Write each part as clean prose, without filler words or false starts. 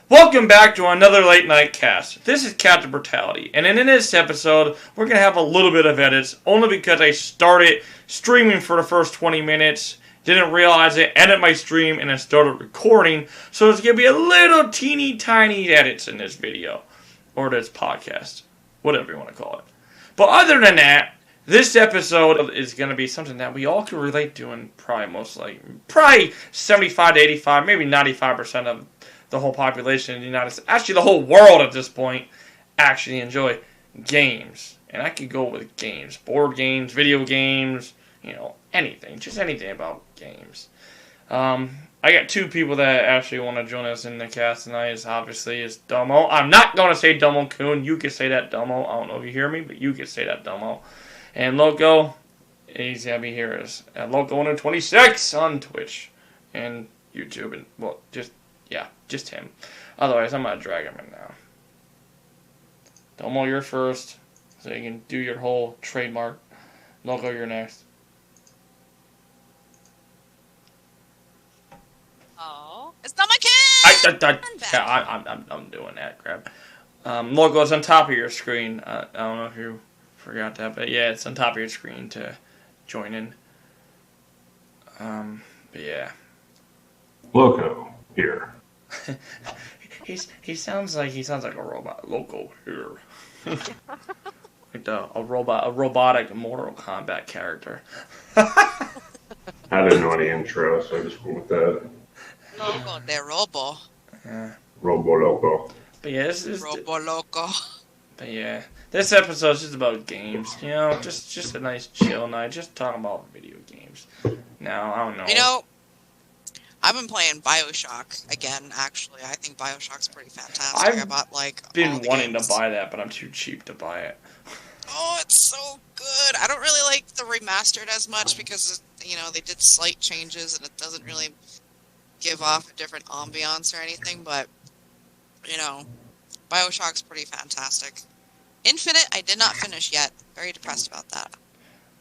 Welcome back to another late night cast. This is Capt Brutality, and in this episode, we're going to have a little bit of edits, only because I started streaming for the first 20 minutes, didn't realize it, ended my stream, and then started recording, so there's going to be a little teeny tiny edits in this video, or this podcast, whatever you want to call it. But other than that, this episode is going to be something that we all can relate to, and probably 75 to 85, maybe 95% of the whole population in the United States, actually the whole world at this point, actually enjoy games. And I could go with games, board games, video games, anything, just anything about games. I got two people that actually want to join us in the cast tonight. Is DoMo. I'm not going to say DoMo-kun. You can say that, DoMo. I don't know if you hear me, but you can say that, DoMo. And Loco, he's going to be here as ElLocoUno26 on Twitch and YouTube. And, just him. Otherwise, I'm going to drag him in now. Domo, you're first, so you can do your whole trademark. Loco, you're next. Oh, it's not my kid! I'm doing that crap. Logo, it's on top of your screen. I don't know if you forgot that, but yeah, it's on top of your screen to join in. But yeah. Loco, here. He sounds like a robot. Loco here. Like a robotic Mortal Kombat character. I didn't know any intro, so I just went with that. Loco de Robo. Yeah. Robo Loco. But yeah, this is Robo Loco. But yeah, this episode's just about games. Just a nice chill night. Just talking about video games. Now, I don't know. I've been playing BioShock again, actually. I think BioShock's pretty fantastic. I've been all wanting games. to buy that, but I'm too cheap to buy it. Oh, it's so good. I don't really like the remastered as much because, they did slight changes and it doesn't really give off a different ambiance or anything, but, BioShock's pretty fantastic. Infinite, I did not finish yet. Very depressed about that.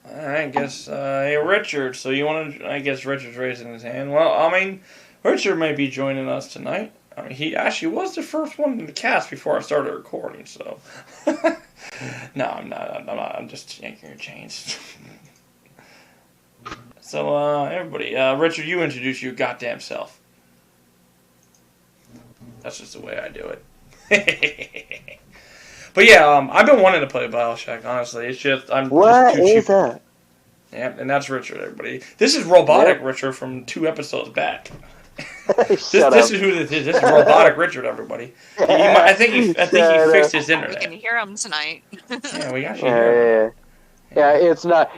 I guess, hey, Richard, so you want to, I guess Richard's raising his hand. Well, Richard may be joining us tonight. He actually was the first one in the cast before I started recording, so. No, I'm not, I'm just yanking your chains. So, everybody, Richard, you introduce your goddamn self. That's just the way I do it. But yeah, I've been wanting to play BioShock, honestly. It's just, I'm just too cheap. What is that? Yeah, and that's Richard, everybody. This is Robotic Richard from 2 episodes back. This is who this is. This is Robotic Richard, everybody. I think he fixed his internet. We can hear him tonight. Yeah, we actually hear him. Yeah, it's not,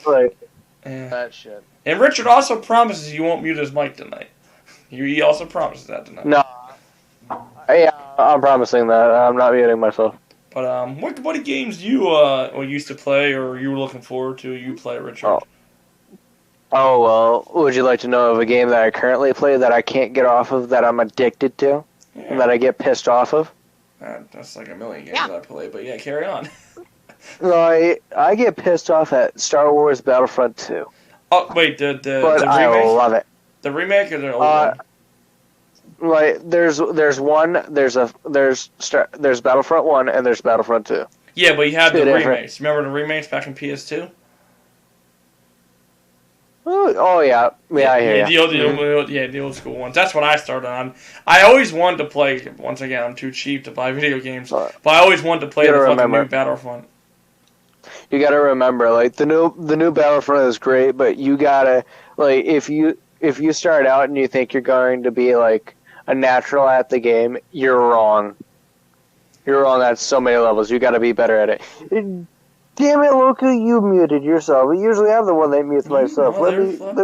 like, that shit. And Richard also promises he won't mute his mic tonight. He also promises that tonight. No. Yeah, I'm promising that. I'm not muting myself. But what games do you used to play or you were looking forward to? You play, Richard? Oh well. Would you like to know of a game that I currently play that I can't get off of, that I'm addicted to, and that I get pissed off of? That's like a million games I play. But yeah, carry on. No, I get pissed off at Star Wars Battlefront 2. Oh wait, the remake? I love it. The remake or the old one? Like there's Battlefront 1 and there's Battlefront 2. Yeah, but you had the remakes. Remember the remakes back in PS2? Oh yeah, I hear you. The old school ones. That's what I started on. I always wanted to play. Once again, I'm too cheap to buy video games, but I always wanted to play the fucking new Battlefront. You gotta remember, like the new Battlefront is great, but you gotta if you start out and you think you're going to be like a natural at the game, you're wrong. You're wrong at so many levels. You gotta be better at it. Damn it, Loco, you muted yourself. Usually I'm the one that mutes myself. Let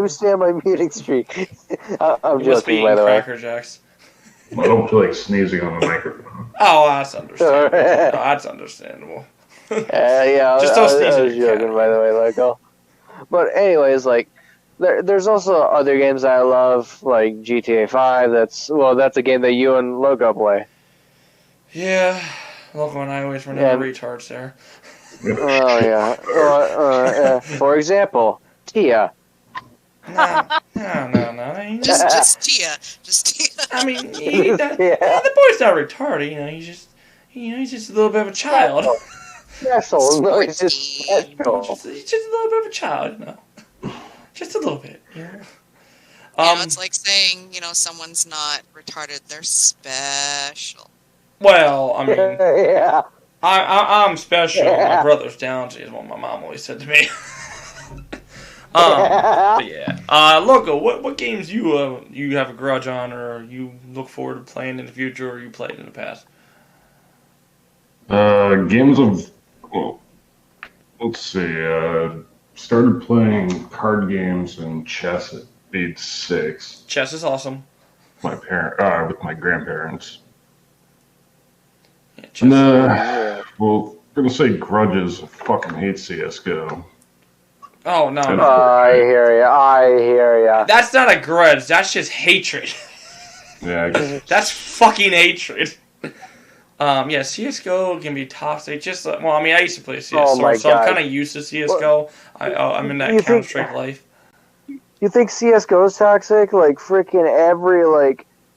me stay on my muting streak. I'm joking, by the way. Cracker Jacks. I don't feel like sneezing on the microphone. Oh, that's understandable. That's understandable. Yeah, just don't sneeze. I was joking, by the way, Loco. But anyways, there's also other games that I love, like GTA 5. That's a game that you and Loco play. Yeah, Loco and I always run into retards there. Oh yeah. For example, Tia. No. I mean, Just Tia. I mean, the boy's not retarded. He's just a little bit of a child. Special. No, he's just special. He's just a little bit of a child, Just a little bit, it's like saying, someone's not retarded, they're special. Well, I mean, Yeah. I'm special. My brother's talented, is what my mom always said to me. But yeah. Loco, what games you have a grudge on, or you look forward to playing in the future, or you played in the past? Games of, well, let's see. Started playing card games and chess at age 6. Chess is awesome. With my grandparents. Yeah, chess. And, I'm gonna say grudges. I fucking hate CS:GO. Oh no! I hear ya. That's not a grudge. That's just hatred. Yeah, I guess. That's fucking hatred. Yeah, CS:GO can be toxic. I used to play CS:GO, so I'm kind of used to CS:GO. I'm in that Counter-Strike life. You think CS:GO is toxic? Like freaking every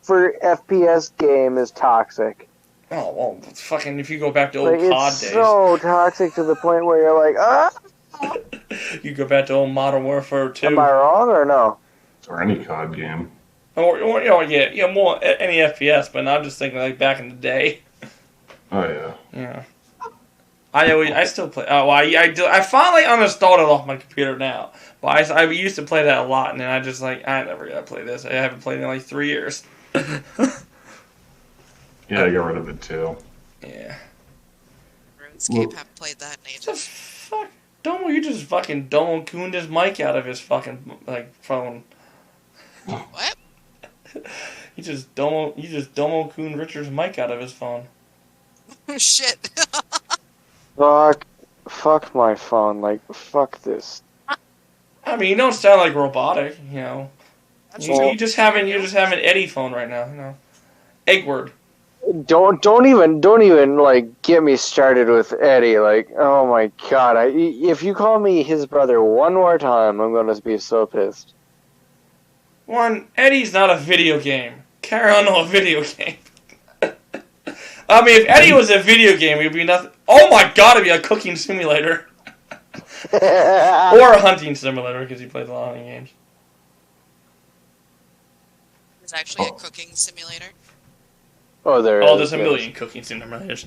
for FPS game is toxic. Oh well, fucking if you go back to old COD it's days. so toxic to the point where you're like, ah. You go back to old Modern Warfare 2. Am I wrong or no? Or any COD game. Or more any FPS, but I'm just thinking like back in the day. Oh yeah. Yeah. I still play. Oh, well, I finally uninstalled it off my computer now. But I used to play that a lot, and then I never got to play this. I haven't played it in like 3 years. Yeah, I got rid of it too. Yeah. RuneScape, haven't played that in ages. Fuck, DoMo, you just fucking DoMo-cooned his mic out of his fucking phone. What? You just DoMo-cooned Richard's mic out of his phone. Shit. Fuck my phone. Fuck this. I mean, you don't sound like robotic, That's You just have an Eddie phone right now, Egg word. Don't even get me started with Eddie. Oh my god! If you call me his brother one more time, I'm gonna be so pissed. Eddie's not a video game. Carry on a video game. I mean, if Eddie was a video game, it'd be nothing. Oh my god, it'd be a cooking simulator. Or a hunting simulator, because he plays a lot of hunting games. There's actually a cooking simulator. Oh, there's a million cooking simulators.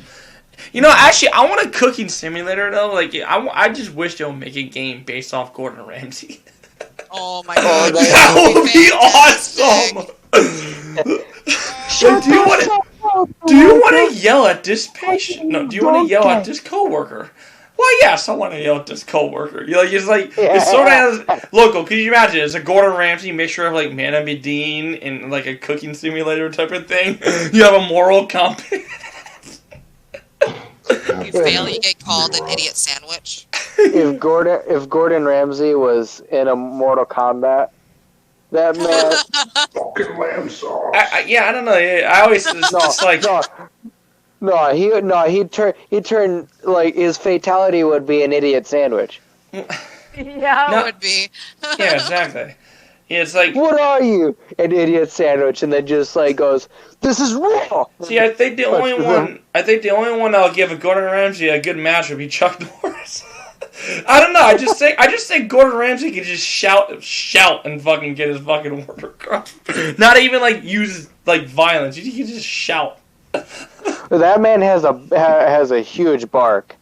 Actually, I want a cooking simulator, though. I just wish they would make a game based off Gordon Ramsay. Oh my god. That would be awesome! Do you want to yell at this patient? No, do you want to yell at this coworker? Well, yes, I want to yell at this coworker. It's sort of local. Could you imagine? It's a Gordon Ramsay mixture of Manna Medine and a cooking simulator type of thing. You have a moral compass. If you fail, you get called an idiot sandwich. If Gordon Ramsay was in a Mortal Kombat, that man. Fucking lamb sauce. I don't know. I always he'd turn his fatality would be an idiot sandwich. Yeah, it would be. Yeah, exactly. Yeah, it's like, what are you? An idiot sandwich, and then just goes, this is real. See, I think the only one that'll give a Gordon Ramsay a good match would be Chuck Norris. I don't know. I just think Gordon Ramsay can just shout and fucking get his fucking word across. Not even use violence. He can just shout. That man has a huge bark.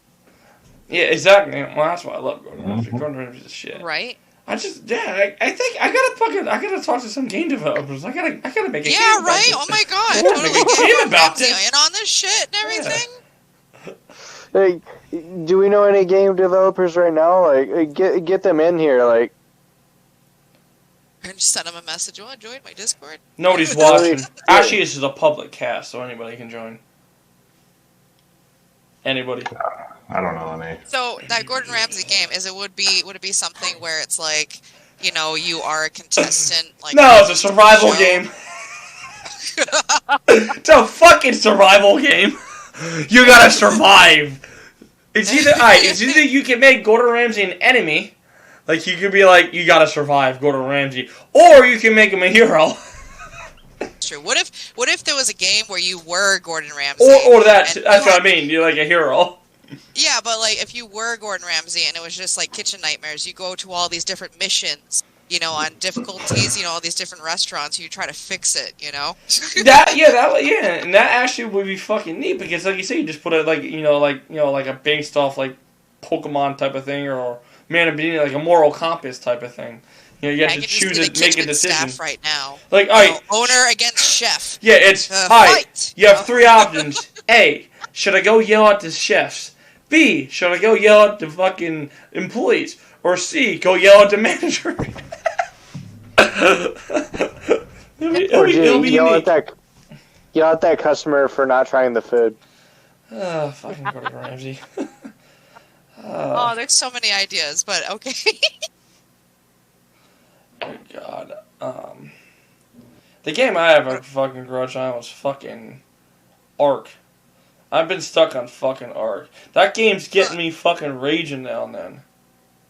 Yeah, exactly. Well, that's why I love Gordon Ramsay. Gordon Ramsay's a shit. Right. I think I gotta talk to some game developers. I gotta make a game. Yeah, right. Oh my god. Totally make a game about this. In on this shit and everything. Hey, do we know any game developers right now? Get them in here. And just send them a message. You want to join my Discord? Nobody's watching. Actually, this is a public cast, so anybody can join. Anybody. I don't know any. So that Gordon Ramsay game would it be something where it's you are a contestant? No, it's a survival game. It's a fucking survival game. You gotta survive. It's either you can make Gordon Ramsay an enemy, Like, you could be like, you gotta survive, Gordon Ramsay. Or you can make him a hero. True. What if there was a game where you were Gordon Ramsay? Or that's what I mean. You're like a hero. Yeah, but like if you were Gordon Ramsay and it was just like kitchen nightmares, you go to all these different missions, you know, on difficulties, you know, all these different restaurants, you try to fix it, you know. And that actually would be fucking neat because, like you say, you just put it like like a based off like Pokemon type of thing or Man of Being like a moral compass type of thing. You know, you have to choose it, make a decision. Staff right now. Like, all right, owner against chef. Yeah, it's hi. You have 3 options. A, should I go yell at the chefs? B, should I go yell at the fucking employees? Or C, go yell at the manager? Or D, yell at that customer for not trying the food. Fucking Gordon Ramsay. Oh, there's so many ideas, but okay. Oh God. The game I have a fucking grudge on was fucking Ark. I've been stuck on fucking Ark. That game's getting me fucking raging now and then.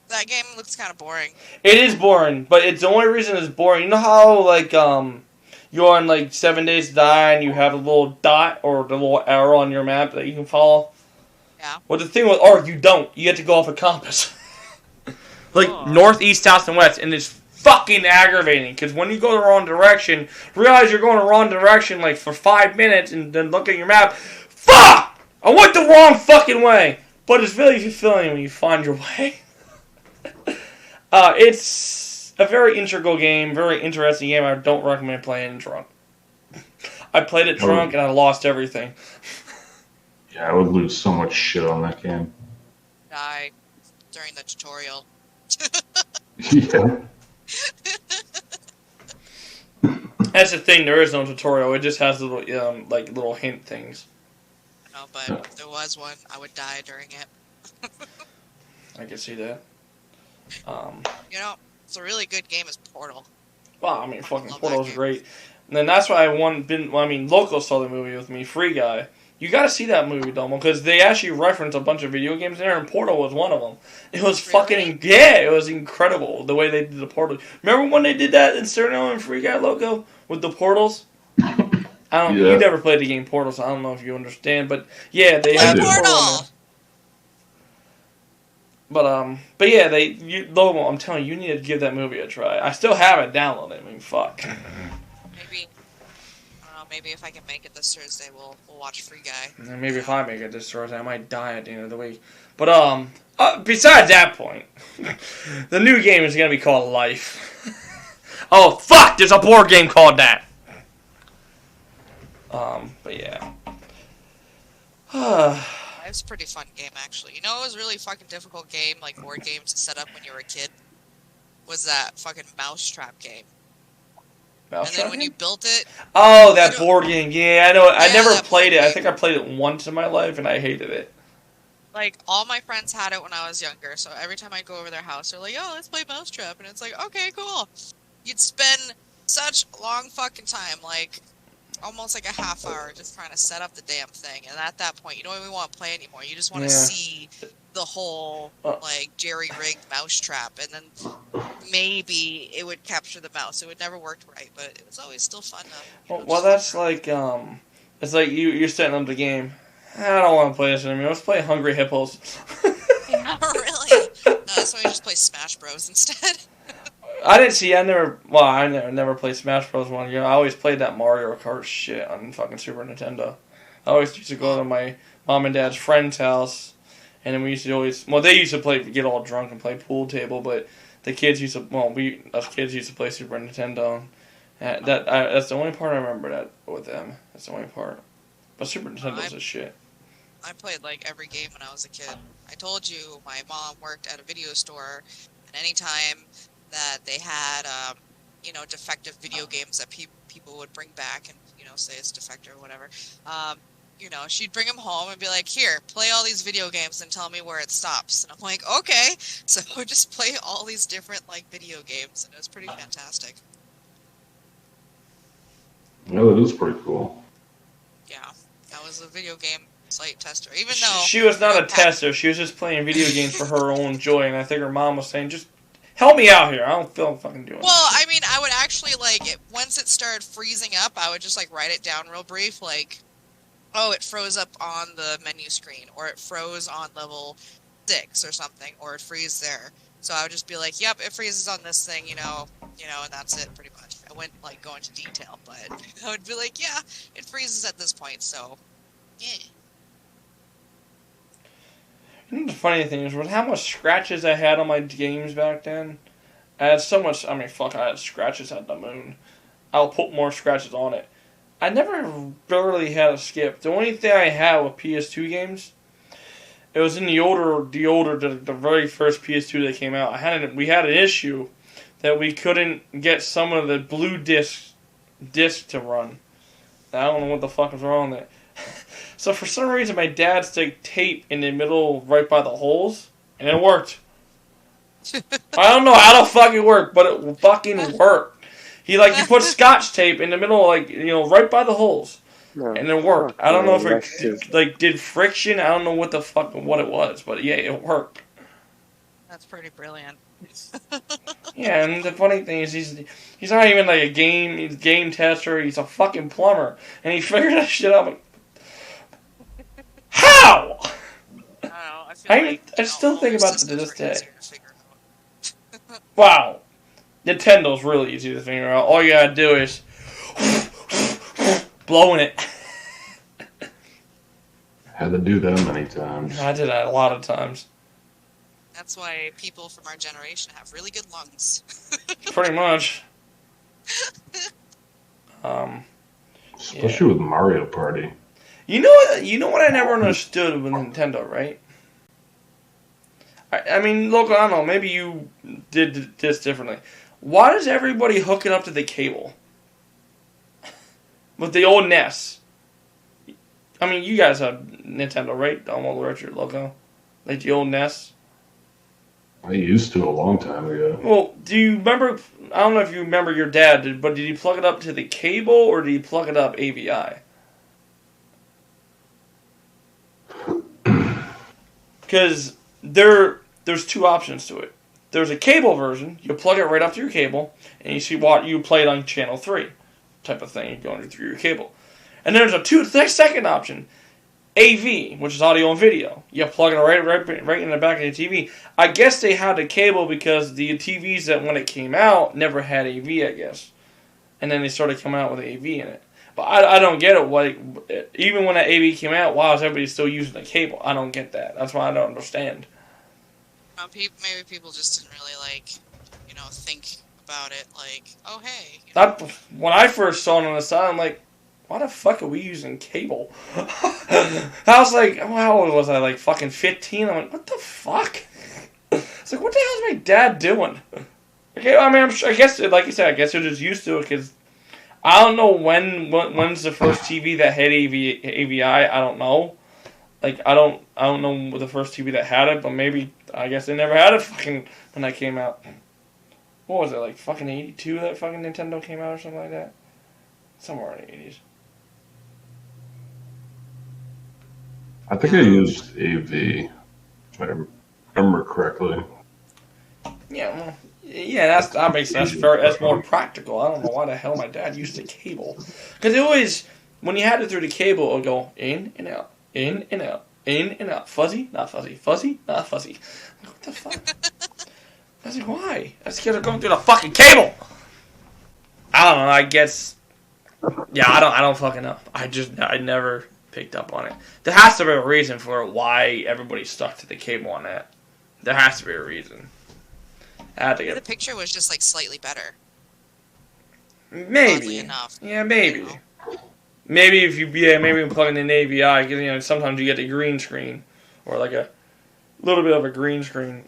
That game looks kind of boring. It is boring, but it's the only reason it's boring. You know how like you're on like 7 Days to Die and you have a little dot or the little arrow on your map that you can follow? Yeah. Well, the thing with Ark, you don't. You have to go off a compass. Like north, east, south, and west, and it's fucking aggravating because when you go the wrong direction, realize you're going the wrong direction like for 5 minutes, and then look at your map. Fuck! I went the wrong fucking way. But it's really fulfilling when you find your way. It's a very integral game, very interesting game. I don't recommend playing it drunk. I played it drunk and I lost everything. Yeah, I would lose so much shit on that game. Die during the tutorial. Yeah. That's the thing. There is no tutorial. It just has little, little hint things. No, but if there was one, I would die during it. I can see that. You know, it's a really good game is Portal. Wow, I mean, fucking Portal's great. And then that's why Loco saw the movie with me, Free Guy. You gotta see that movie, Domo, because they actually reference a bunch of video games there, and Portal was one of them. It was fucking, it was incredible, the way they did the Portal. Remember when they did that in Sterno and Free Guy, Loco, with the portals? You never played the game Portal, so I don't know if you understand, but yeah, they had the Portal. But yeah, Logo, I'm telling you, you need to give that movie a try. I still have it downloaded. I mean, fuck. Maybe, I don't know. Maybe if I can make it this Thursday, we'll watch Free Guy. And maybe if I make it this Thursday, I might die at the end of the week. But besides that point, the new game is gonna be called Life. Oh fuck! There's a board game called that. But yeah. It's a pretty fun game, actually. You know, it was a really fucking difficult game, like board games to set up when you were a kid. Was that fucking Mousetrap game? And then when you built it... Oh, that board game. Yeah, I know. I never played it. I think I played it once in my life, and I hated it. Like, all my friends had it when I was younger, so every time I go over their house, they're like, oh, let's play Mousetrap. And it's like, okay, cool. You'd spend such a long fucking time, like... almost like a half hour just trying to set up the damn thing, and at that point you don't even want to play anymore. You just want to see the whole like jerry-rigged mousetrap, and then maybe it would capture the mouse. It would never worked right, but it was always still fun. Well, that's like it's like you're setting up the game. I don't want to play this anymore. Let's play Hungry Hippos. Not really. No, that's why we just play Smash Bros instead. I never played Smash Bros. One. You know, I always played that Mario Kart shit on fucking Super Nintendo. I always used to go to my mom and dad's friend's house, and then we used to they used to get all drunk and play pool table, but the kids used to, us kids used to play Super Nintendo. And that's the only part I remember that with them. That's the only part. But Super Nintendo's a shit. I played like every game when I was a kid. I told you my mom worked at a video store, and anytime that they had, defective video games that people would bring back and, say it's defective or whatever. She'd bring them home and be like, here, play all these video games and tell me where it stops. And I'm like, okay. So I would just play all these different, video games, and it was pretty fantastic. Yeah, that is pretty cool. Yeah, I was a video game site tester, even though... She was not a tester. She was just playing video games for her own joy, and I think her mom was saying, just Help me out here. I don't feel like fucking doing Well, this. I mean, I would actually, like, once it started freezing up, I would just, like, write it down real brief, like, oh, it froze up on the menu screen, or it froze on level 6 or something, or it freezed there. So I would just be like, yep, it freezes on this thing, and that's it, pretty much. I wouldn't, like, go into detail, but I would be like, yeah, it freezes at this point, so, yeah. You know the funny thing is, with how much scratches I had on my games back then, I had so much, I had scratches at the moon. I'll put more scratches on it. I never barely had a skip. The only thing I had with PS2 games, it was in the very first PS2 that came out. We had an issue that we couldn't get some of the blue disc to run. I don't know what the fuck was wrong with it. So for some reason, my dad stuck tape in the middle, right by the holes, and it worked. I don't know how to fucking work, but it fucking worked. You put scotch tape in the middle, right by the holes, and it worked. I don't know if it did friction. I don't know what it was, but yeah, it worked. That's pretty brilliant. Yeah, and the funny thing is, he's not even like a game tester. He's a fucking plumber, and he figured that shit out. Like, how? I don't know. I still think about it to this day. Wow. Nintendo's really easy to figure out. All you gotta do is blowing it. Had to do that many times. I did that a lot of times. That's why people from our generation have really good lungs. Pretty much. Especially with Mario Party. You know what I never understood with Nintendo, right? I mean, look, I don't know, maybe you did this differently. Why does everybody hook it up to the cable? With the old NES. I mean, you guys have Nintendo, right? DoMo, Richard, Loco? Like the old NES? I used to a long time ago. Well, do you remember, I don't know if you remember your dad, but did he plug it up to the cable or did he plug it up AVI? Because there's two options to it. There's a cable version. You plug it right up to your cable, and you see what you play it on channel 3 type of thing going through your cable. And then there's a second option, AV, which is audio and video. You plug it right in the back of the TV. I guess they had the cable because the TVs that when it came out never had AV, I guess. And then they started coming out with AV in it. But I don't get it. Like, even when that AV came out, why is everybody still using the cable? I don't get that. That's why I don't understand. Maybe people just didn't really, think about it. Like, oh, hey. When I first saw it on the side, I'm like, why the fuck are we using cable? I was like, how old was I? Like, fucking 15? I'm like, what the fuck? It's like, what the hell is my dad doing? Okay, I mean, I guess, like you said, I guess they're just used to it, because I don't know when's the first TV that had AVI. I don't know. Like, I don't know the first TV that had it, but maybe, I guess they never had it fucking when that came out. What was it, like fucking 82 that fucking Nintendo came out or something like that? Somewhere in the 80s. I think I used AV, if I remember correctly. Yeah, well, yeah, that makes sense. That's more practical. I don't know why the hell my dad used the cable. Because it always, when you had it through the cable, it would go in and out, in and out, in and out. Fuzzy, not fuzzy. Fuzzy, not fuzzy. Like, what the fuck? I was like, why? That's because they're going through the fucking cable. I don't know. I guess. Yeah, I don't fucking know. I never picked up on it. There has to be a reason for why everybody stuck to the cable on that. There has to be a reason. The picture was just slightly better. Maybe. Enough. Yeah, maybe. Maybe if you maybe plug in AVI, because sometimes you get the green screen, or like a little bit of a green screen.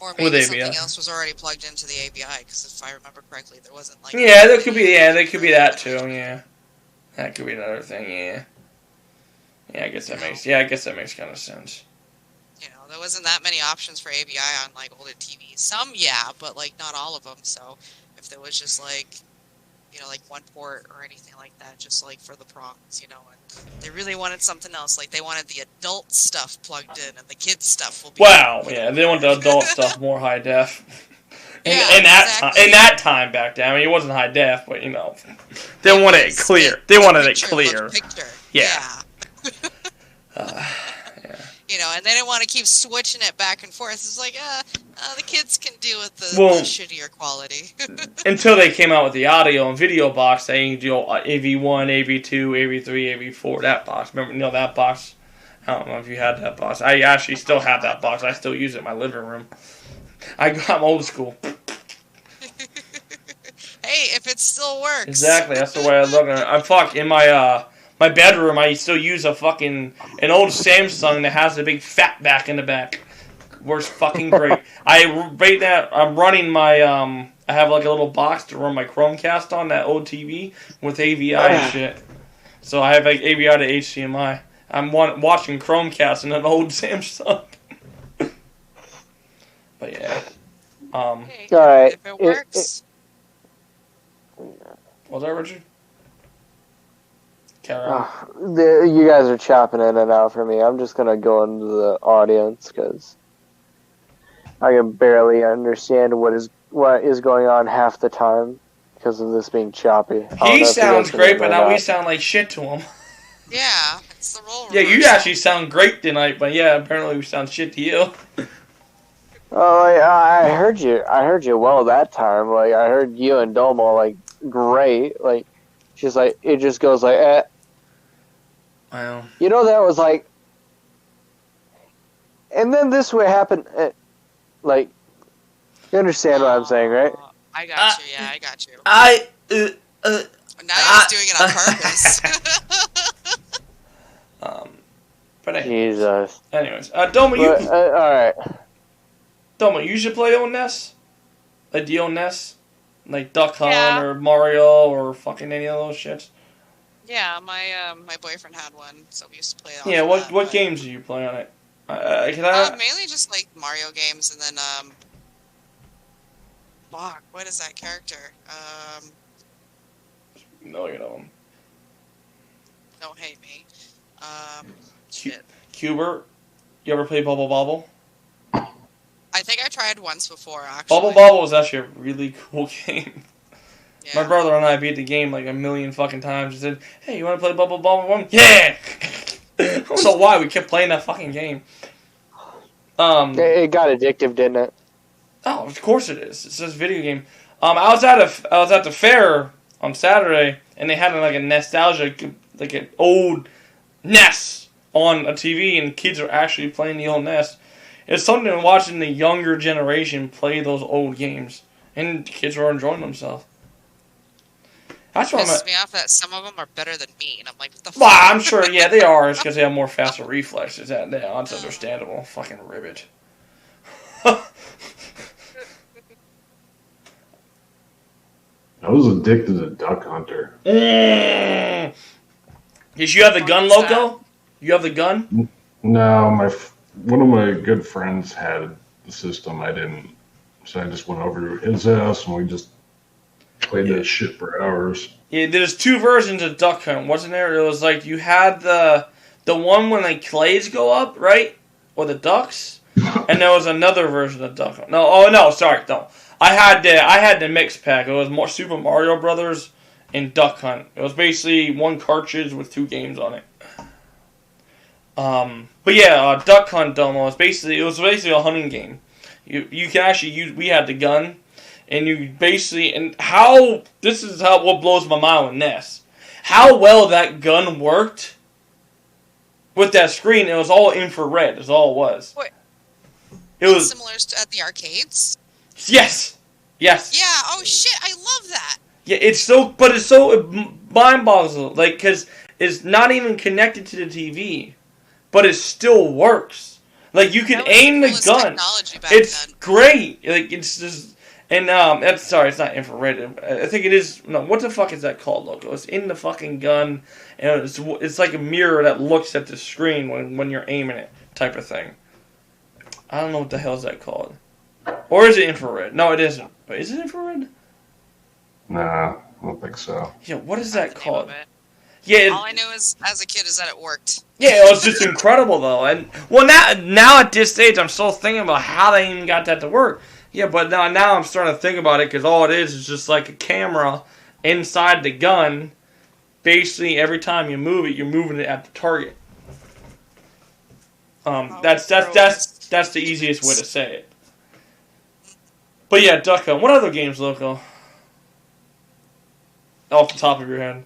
Or maybe something else was already plugged into the AVI, because if I remember correctly, there wasn't Yeah, there could be that too. Yeah, that could be another thing. Yeah. Yeah, I guess that makes kind of sense. There wasn't that many options for AVI on older TVs. Some, yeah, but not all of them. So if there was just one port or anything like that, just for the prongs, and they really wanted something else. They wanted the adult stuff plugged in, and the kids stuff will be. Wow, yeah, they want the adult stuff more high def. In Yeah, exactly. that time back then, I mean, it wasn't high def, but you know, they wanted it clear. They wanted it clear. Picture. Yeah. You know, and they didn't want to keep switching it back and forth. It's like, the kids can deal with the shittier quality. Until they came out with the audio and video box, saying, you know, AV1, AV2, AV3, AV4, that box. Remember, you know, that box? I don't know if you had that box. I actually still have that box. I still use it in my living room. I'm old school. Hey, if it still works. Exactly, that's the way I look at it. In my bedroom, I still use an old Samsung that has a big fat back in the back. Works fucking great. I'm running my I have like a little box to run my Chromecast on, that old TV with AVI and shit. So I have like AVI to HDMI. I'm watching Chromecast in an old Samsung. But yeah. Hey, all right. If it works. Was that Richard? You guys are chopping in and out for me. I'm just gonna go into the audience because I can barely understand what is going on half the time because of this being choppy. He sounds great, but now we sound like shit to him. Yeah, it's the role. Yeah, you actually sound great tonight, but yeah, apparently we sound shit to you. Oh, I heard you. I heard you well that time. Like I heard you and DoMo like great. Like she's like it just goes like. Wow. You know that was like, and then this would happen. Like, you understand what I'm saying, right? I got you. Yeah, I got you. Now he's doing it on purpose. But anyways. Jesus. Anyways, Domo, all right. Domo, you should play old NES, like the old NES, like Duck Hunt or Mario or fucking any of those shits. Yeah, my boyfriend had one, so we used to play it. Yeah, what games do you play on it? Mainly just like Mario games, and then fuck, what is that character? A million of them. Don't hate me. Shit. Cubert. You ever play Bubble Bobble? I think I tried once before, actually. Bubble Bobble was actually a really cool game. Yeah. My brother and I beat the game like a million fucking times. He said, "Hey, you want to play Bubble Bobble 1?" Yeah! I don't know why, we kept playing that fucking game. It got addictive, didn't it? Oh, of course it is. It's just a video game. I was at the fair on Saturday, and they had like a nostalgia, like an old NES on a TV, and kids are actually playing the old NES. It's something watching the younger generation play those old games, and kids are enjoying themselves. That's what pisses me off that some of them are better than me, and I'm like, what the fuck? Well, I'm sure, yeah, they are. It's because they have more faster reflexes. That's understandable. Fucking ribbit. I was addicted to Duck Hunter. Did you have the gun, Loco? You have the gun? No, one of my good friends had the system. I didn't, so I just went over to his house and we just played that shit for hours. Yeah, there's two versions of Duck Hunt, wasn't there? It was like you had the one when the clays go up, right? Or the ducks, and there was another version of Duck Hunt. No. I had the mix pack. It was more Super Mario Brothers and Duck Hunt. It was basically one cartridge with two games on it. But yeah, Duck Hunt Domo was basically a hunting game. You can actually use. We had the gun, and you basically what blows my mind with NES. How well that gun worked with that screen. It was all infrared. Is all it was. Wait, it was similar to at the arcades. Yes. Yeah. Oh shit! I love that. Yeah, it's so mind-boggling, like, because it's not even connected to the TV, but it still works. Like, you can aim the gun. It's great. Like, it's just, and it's not infrared. I think it is. No, what the fuck is that called, Loco? It's in the fucking gun, and it's like a mirror that looks at the screen when you're aiming it, type of thing. I don't know what the hell is that called. Or is it infrared? No, it isn't. But is it infrared? Nah, I don't think so. Yeah, what is that called? Yeah. All I knew as a kid is that it worked. Yeah, it was just incredible though, and now at this stage, I'm still thinking about how they even got that to work. Yeah, but now I'm starting to think about it because all it is just like a camera inside the gun. Basically, every time you move it, you're moving it at the target. That's the easiest way to say it. But yeah, Duck Hunt. What other games, Loco? Off the top of your head.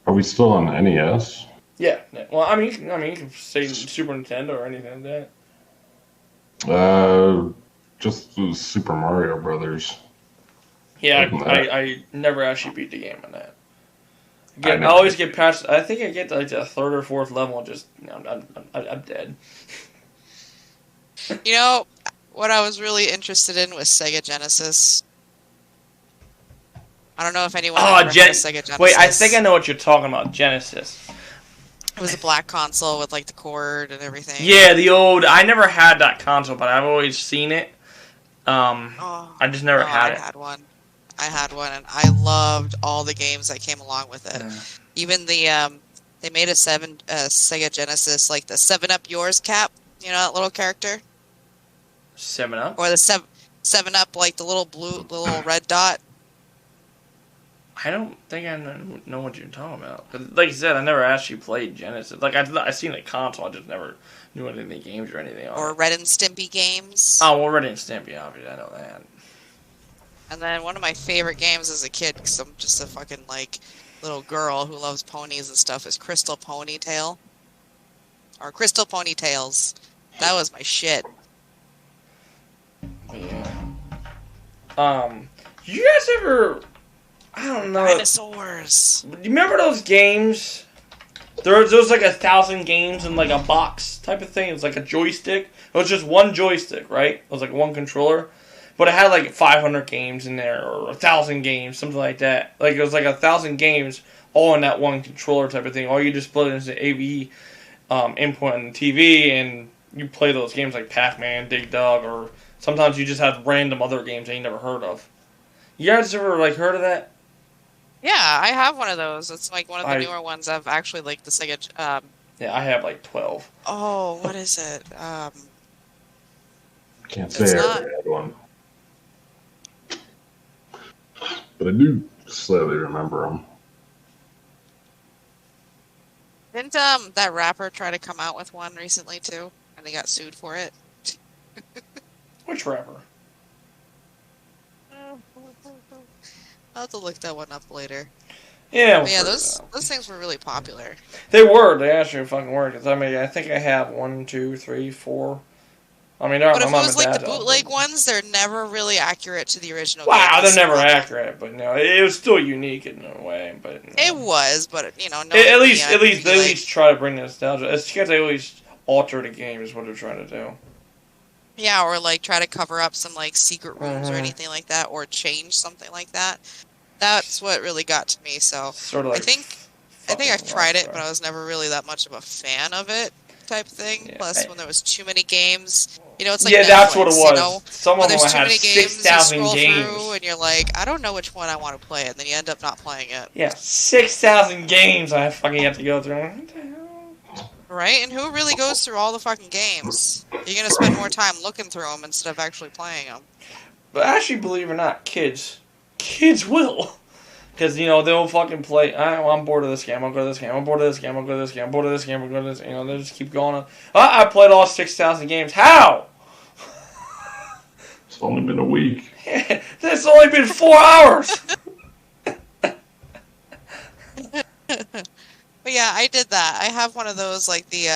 Are we still on NES? Yeah. Well, I mean, you can say Super Nintendo or anything like that. Just the Super Mario Brothers. Yeah, I never actually beat the game on that. Again, I always get past. I think I get to like the third or fourth level and just I'm dead. You know what I was really interested in was Sega Genesis. I don't know if anyone ever had a Sega Genesis. Wait, I think I know what you're talking about. Genesis. It was a black console with like the cord and everything. Yeah, the old. I never had that console, but I've always seen it. I just never had it. I had one, and I loved all the games that came along with it. Yeah. Even they made a Sega Genesis, like the 7-Up Yours Cap. You know that little character? 7-Up? Or the 7-Up, like the little red dot. I don't think I know what you're talking about. Like you said, I never actually played Genesis. Like I seen the console, I just never knew any of the games or anything. Or Red and Stimpy games. Oh, well, Red and Stimpy, obviously, I know that. And then one of my favorite games as a kid, because I'm just a fucking like little girl who loves ponies and stuff, is Crystal Ponytail. Or Crystal Ponytails. That was my shit. Yeah. You guys ever? I don't know. Dinosaurs. Do you remember those games? There was like 1,000 games in like a box type of thing. It was like a joystick. It was just one joystick, right? It was like one controller. But it had like 500 games in there, or 1,000 games, something like that. Like it was like 1,000 games all in that one controller type of thing. All you just plug into the AV input on the TV, and you play those games like Pac-Man, Dig Dug, or sometimes you just have random other games that you never heard of. You guys ever like heard of that? Yeah, I have one of those. It's like one of the newer ones. I've actually like the Sega. Yeah, I have like 12. Oh, what is it? Can't say I ever had one. But I do slightly remember them. Didn't that rapper try to come out with one recently too, and he got sued for it? Which rapper? I'll have to look that one up later. Yeah, but yeah, those things were really popular. They were. They actually fucking were. Cause I mean, I think I have 1, 2, 3, 4. I mean, but if it was like the bootleg ones, they're never really accurate to the original. Wow, they're never accurate, but no, it was still unique in a way. But no. It was, but you know, at least try to bring nostalgia. It's because they always alter the game is what they're trying to do. Yeah, or like try to cover up some like secret rooms or anything like that, or change something like that. That's what really got to me. So sort of like I think I've tried it, but I was never really that much of a fan of it, type thing. Yeah, Plus, when there was too many games, you know, it's like Netflix, that's what it was. You know, some of them there's too had many 6,000 games. You games, through and you're like, I don't know which one I want to play, and then you end up not playing it. Yeah, 6,000 games I fucking have to go through. What the hell? Right? And who really goes through all the fucking games? You're gonna spend more time looking through them instead of actually playing them. But actually, believe it or not, kids will. Because, you know, they'll fucking play, I'm bored of this game, I'll go to this game, I'm bored of this game, I'll go to this game, I'm bored of this game, I'll go to this, you know, they'll just keep going on. I played all 6,000 games. How? It's only been a week. It's only been 4 hours. But yeah, I did that. I have one of those, like the,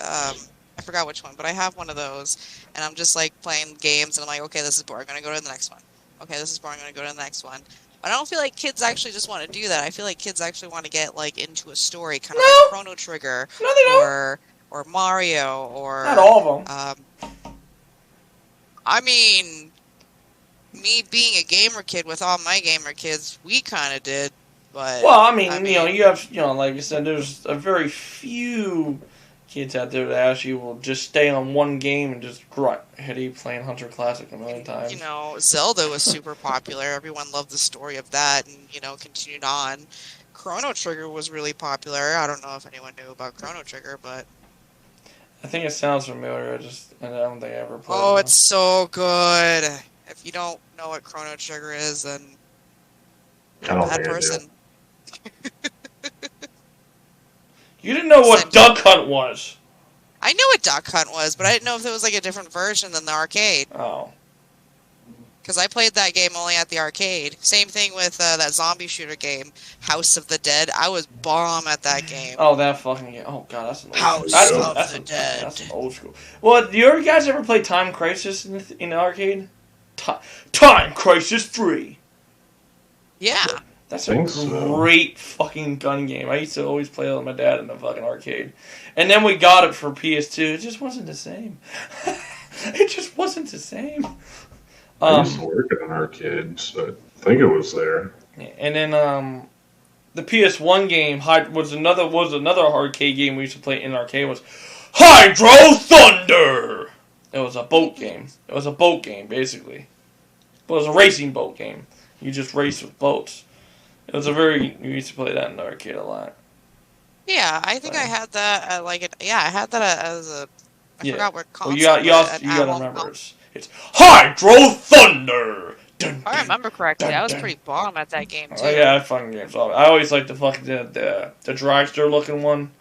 I forgot which one, but I have one of those, and I'm just, like, playing games, and I'm like, okay, this is boring, I'm going to go to the next one. Okay, this is boring, I'm going to go to the next one. But I don't feel like kids actually just want to do that. I feel like kids actually want to get, like, into a story, kind of like Chrono Trigger, or Mario, or... Not all of them. I mean, me being a gamer kid with all my gamer kids, we kind of did, but... Well, I mean, you know, you have, you know, like you said, there's a very few kids out there that actually will just stay on one game and just grunt. Hitty playing Hunter Classic a million times. You know, Zelda was super popular. Everyone loved the story of that and, you know, continued on. Chrono Trigger was really popular. I don't know if anyone knew about Chrono Trigger, but... I think it sounds familiar. I don't think I ever played. Oh, it's so good. If you don't know what Chrono Trigger is, then I you're a don't bad think I do. person. You didn't know what Send- Duck Hunt was. I knew what Duck Hunt was, but I didn't know if it was like a different version than the arcade. Oh. Because I played that game only at the arcade. Same thing with that zombie shooter game, House of the Dead. I was bomb at that game. Oh, that fucking game. Oh, God, that's an old House that's of the Dead. That's an old school. Well, do you guys ever play Time Crisis in the arcade? Time Crisis 3. Yeah. That's Think a so. great fucking gun game. I used to always play it with my dad in the fucking arcade. And then we got it for PS2. It just wasn't the same. It just wasn't the same. I used to work at an arcade, so I think it was there. And then the PS1 game was another arcade game we used to play in the arcade was Hydro Thunder. It was a boat game. It was a boat game basically. But it was a racing boat game. You just race with boats. It was we used to play that in the arcade a lot. Yeah, I think I had that at I had that as a... I forgot what console. Well, you gotta remember it's Hydro Thunder! Dun, If I remember correctly, dun, I was dun. pretty bomb at that game, too. Oh yeah, that fucking game's awesome. I always liked the fucking the dragster looking one.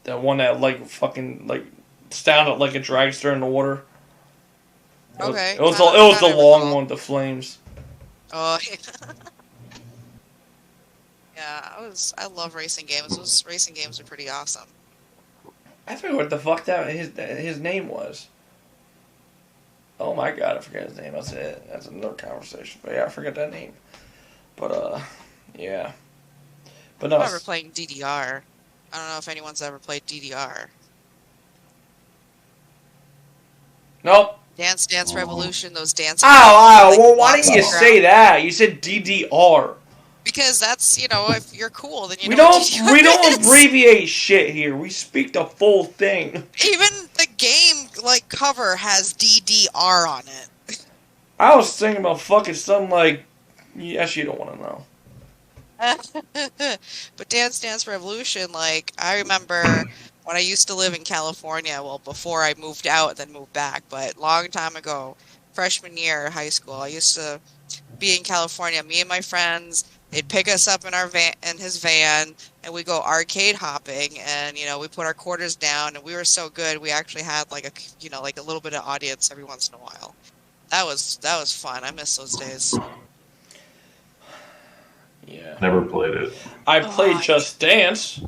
That one that sounded like a dragster in the water. Okay. It was the long one with the flames. Oh, yeah. I love racing games. Those racing games are pretty awesome. I forget what the fuck his name was. Oh my god, I forget his name. That's it. That's another conversation. But yeah, I forget that name. But yeah. But no. I remember playing DDR. I don't know if anyone's ever played DDR. Nope. Dance Dance Revolution, those dancing... Ow! Well, why didn't you say that? You said DDR. Because that's, if you're cool, then you We know what don't DDR is. abbreviate shit here. We speak the full thing. Even the game, cover has DDR on it. I was thinking about fucking something like... Yes, you don't want to know. But Dance Dance Revolution, I remember when I used to live in California, well, before I moved out, then moved back, but long time ago, freshman year of high school, I used to be in California. Me and my friends, they'd pick us up in his van, and we go arcade hopping, and, we put our quarters down, and we were so good, we actually had, a little bit of audience every once in a while. That was fun. I miss those days. Yeah. Never played it. I played Just Dance.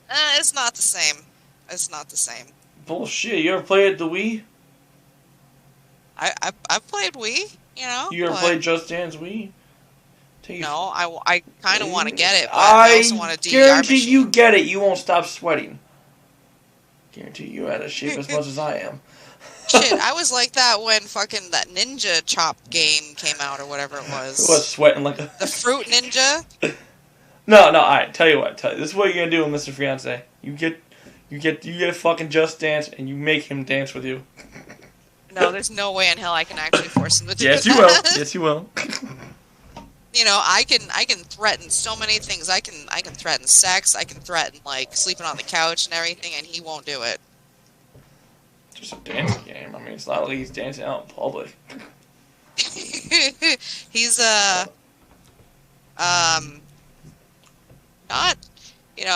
It's not the same. It's not the same. Bullshit. You ever played the Wii? I've played Wii, You ever but- played Just Dance Wii? No, I kind of want to get it, but I I also want a DDR guarantee machine. you get it. You won't stop sweating. Guarantee you out of shape as much as I am. Shit, I was like that when fucking that Ninja Chop game came out or whatever it was. I was sweating like a... The Fruit Ninja? No, alright, tell you what. This is what you're gonna do with Mr. Fiance. You get fucking Just Dance and you make him dance with you. No, there's no way in hell I can actually force him to do Yes, that. you will. Yes, you will. I can threaten so many things. I can threaten sex, I can threaten sleeping on the couch and everything, and he won't do it. Just a dancing game. I mean, it's not like he's dancing out in public. He's not,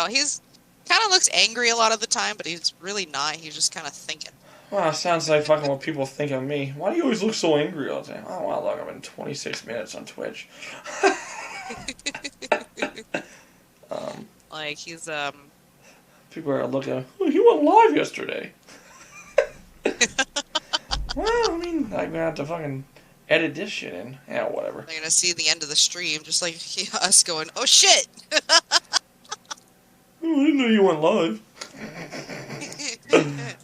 he's kind of looks angry a lot of the time, but he's really not. He's just kind of thinking. Wow, it sounds like fucking what people think of me. Why do you always look so angry all the time? Oh, wow, look, I'm in 26 minutes on Twitch. He's People are looking, oh, he went live yesterday. Well, I mean, I'm gonna have to fucking edit this shit in. Yeah, whatever. They're gonna see the end of the stream, just like us going, "Oh shit!" Oh, I didn't know you went live.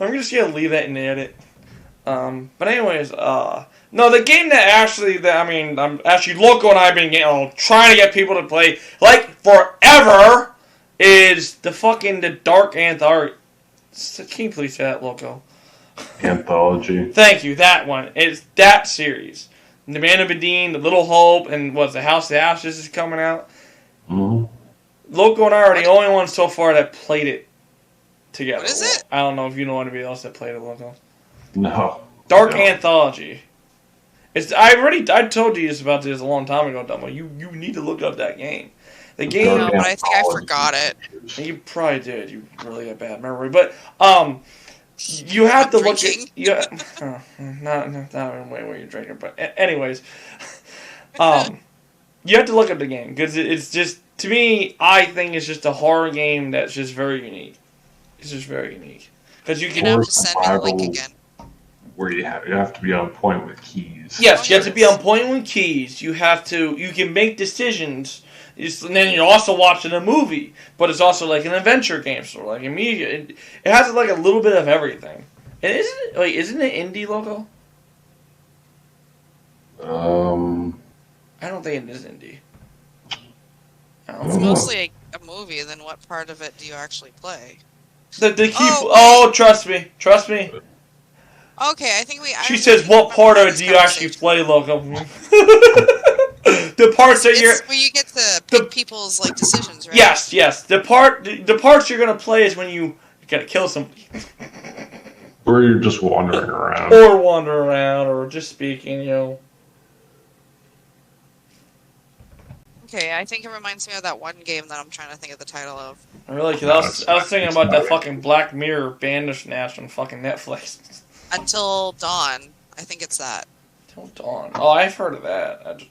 I'm just gonna leave that in the edit. But anyways, no, the game I'm actually Loco and I have been trying to get people to play forever is the Dark Anthology. Can you please say that, Loco? Anthology. Thank you, that one. It's that series. The Man of Bedine, The Little Hope, and The House of the Ashes is coming out. Mm-hmm. Loco and I are the only ones so far that played it together. What is it? I don't know if you know anybody else that played it, Loco. No. Dark No. Anthology. I told you about this a long time ago, DoMo. You need to look up that game. The game. No, but I think I forgot it. You probably did. You really have bad memory, but you have to look at not in the way where you're drinking, but anyways, you have to look at the game because it's just, to me, I think it's just a horror game that's just very unique. It's just very unique because you You can have to send me the link again. Where you have to be on point with keys. Yes, you have to be on point with keys. You can make decisions. And then you're also watching a movie, but it's also like an adventure game, sort of like a media. It has like a little bit of everything. And isn't it indie, Loco? I don't think it is indie. It's mostly a movie. Then what part of it do you actually play? Trust me. Okay, I think She says, "What part of it do you actually play, Loco?" The parts that where you get to pick people's like decisions, right? Yes. The parts you're gonna play is when you gotta kill somebody, Or you're just wandering around. or just speaking, Okay, I think it reminds me of that one game that I'm trying to think of the title of. Really, because I was thinking about that fucking Black Mirror Bandersnatch on fucking Netflix. Until Dawn. I think it's that. Until Dawn. Oh, I've heard of that.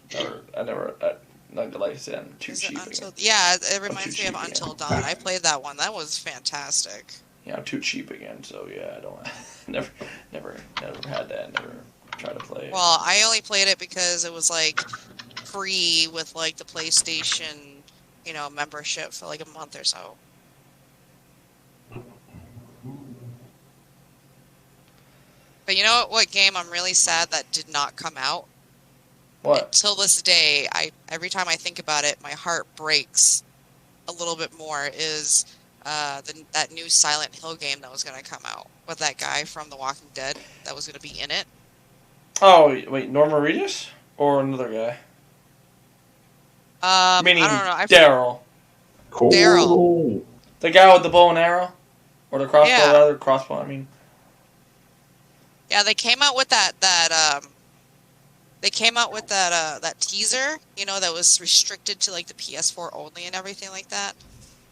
Like I said, I'm too cheap. Yeah, it reminds me of again. Until Dawn. I played that one. That was fantastic. Yeah, I'm too cheap again, so yeah, I don't. Never had that. Never tried to play it. Well, I only played it because it was like free with like the PlayStation, membership for like a month or so. But you know what game I'm really sad that did not come out? What? Until this day, every time I think about it, my heart breaks a little bit more, is that new Silent Hill game that was going to come out with that guy from The Walking Dead that was going to be in it. Oh, wait, Norman Reedus? Or another guy? Meaning I don't know. Daryl. Cool. Daryl. The guy with the bow and arrow? Or the crossbow, Yeah. rather? Crossbow, I mean. Yeah, they came out with that teaser, that was restricted to like the PS4 only and everything like that.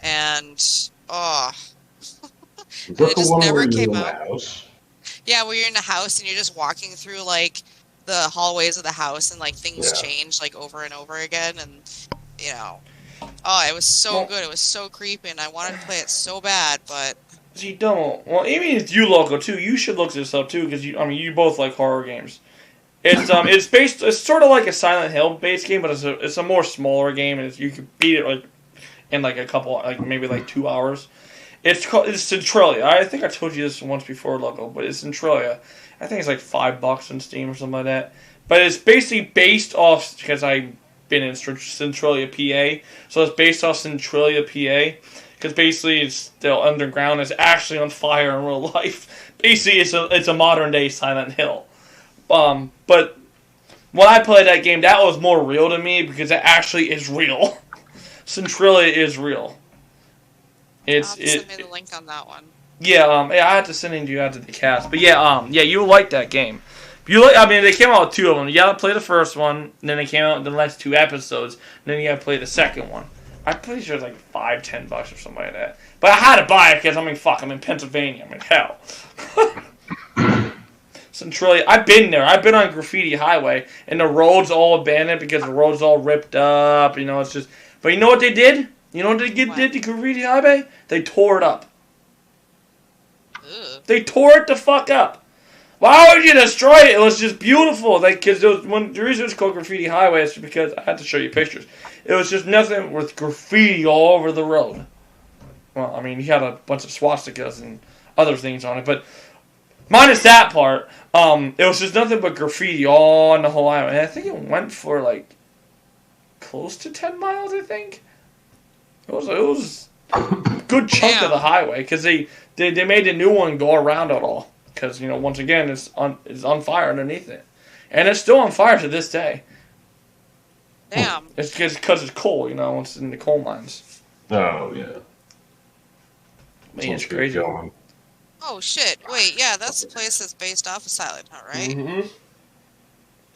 And Is and that it the just one never where you're came in the out. house? Yeah, where you're in the house and you're just walking through like the hallways of the house and like things change like over and over again, and it was so good. It was so creepy, and I wanted to play it so bad, but. See, don't. Well, even if you, Loco, too, you should look this up, too, because you both like horror games. It's sort of like a Silent Hill based game, but it's a more smaller game, and you can beat it like in like a couple, like maybe like 2 hours. It's Centralia. I think I told you this once before, Loco, but it's Centralia. I think it's like $5 on Steam or something like that. But it's basically based off, because I've been in Centralia, PA, so it's based off Centralia, PA. Because basically it's still underground. It's actually on fire in real life. Basically, it's a modern day Silent Hill. But when I played that game, that was more real to me because it actually is real. Centralia is real. Send me the link on that one. Yeah, I had to send it to you after the cast. But you like that game. They came out with 2 of them. You gotta play the first one, and then they came out in the next 2 episodes, and then you gotta play the second one. I'm pretty sure it's like $5-10 or something like that. But I had to buy it because I'm in Pennsylvania. hell. Centralia. I've been there. I've been on Graffiti Highway, and the road's all abandoned because the road's all ripped up. It's just. But you know what they did? You know what they did to Graffiti Highway? They tore it up. Ugh. They tore it the fuck up. Why would you destroy it? It was just beautiful. Because the reason it's called Graffiti Highway is because I had to show you pictures. It was just nothing with graffiti all over the road. Well, he had a bunch of swastikas and other things on it, but minus that part, it was just nothing but graffiti all on the whole highway. And I think it went for like close to 10 miles. I think it was a good chunk of the highway because they made the new one go around it all. Because, once again, it's on fire underneath it. And it's still on fire to this day. Damn. It's because it's coal, it's in the coal mines. Oh, yeah. Man, it's Let's keep crazy. going. Oh shit! Wait, yeah, that's the place that's based off of Silent Hill, right? Mm-hmm.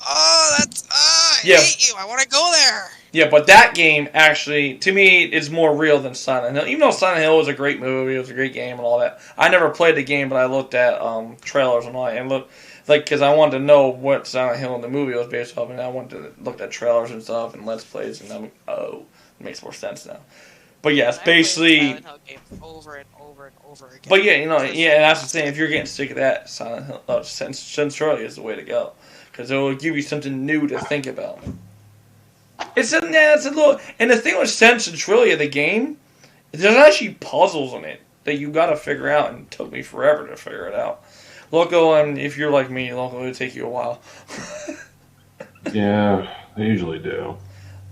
Oh, that's I Yeah. hate you. I want to go there. Yeah, but that game actually, to me, is more real than Silent Hill. Even though Silent Hill was a great movie, it was a great game and all that. I never played the game, but I looked at trailers and all that, and looked because I wanted to know what Silent Hill in the movie was based off, and I wanted to look at trailers and stuff and Let's Plays, and I'm like, oh, it makes more sense now. But yeah, it's I played basically. Silent Hill games over and over and over again. But yeah, and that's the thing. If you're getting sick of that, Silent Hill, Centralia is the way to go, because it will give you something new to think about. It's a little, and the thing with Centralia, the game, there's actually puzzles in it that you got to figure out, and it took me forever to figure it out. Loco, and if you're like me, Loco, it'll take you a while. Yeah, they usually do.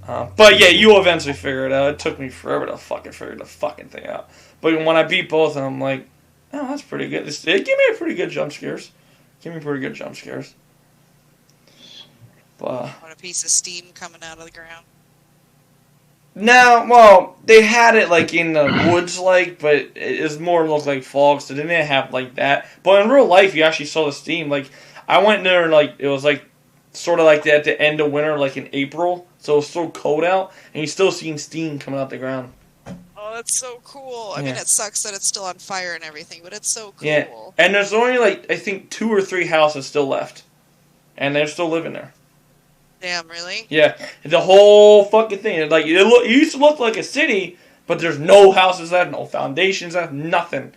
But yeah, you'll eventually figure it out. It took me forever to fucking figure the fucking thing out. But when I beat both of them, I'm like, oh, that's pretty good. It gave me a pretty good jump scares. But Want a piece of steam coming out of the ground? no, well, they had it like in the woods, but it was more looked like fog, so they didn't have like that. But in real life, you actually saw the steam. Like I went there, and it was like sort of like that at the end of winter, like in April. So it was so cold out, and you still seeing steam coming out the ground. Oh, that's so cool. I Yeah. mean, it sucks that it's still on fire and everything, but it's so cool. Yeah, and there's only I think 2 or 3 houses still left, and they're still living there. Damn, really? Yeah, the whole fucking thing. It used to look like a city, but there's no houses left, no foundations left, nothing.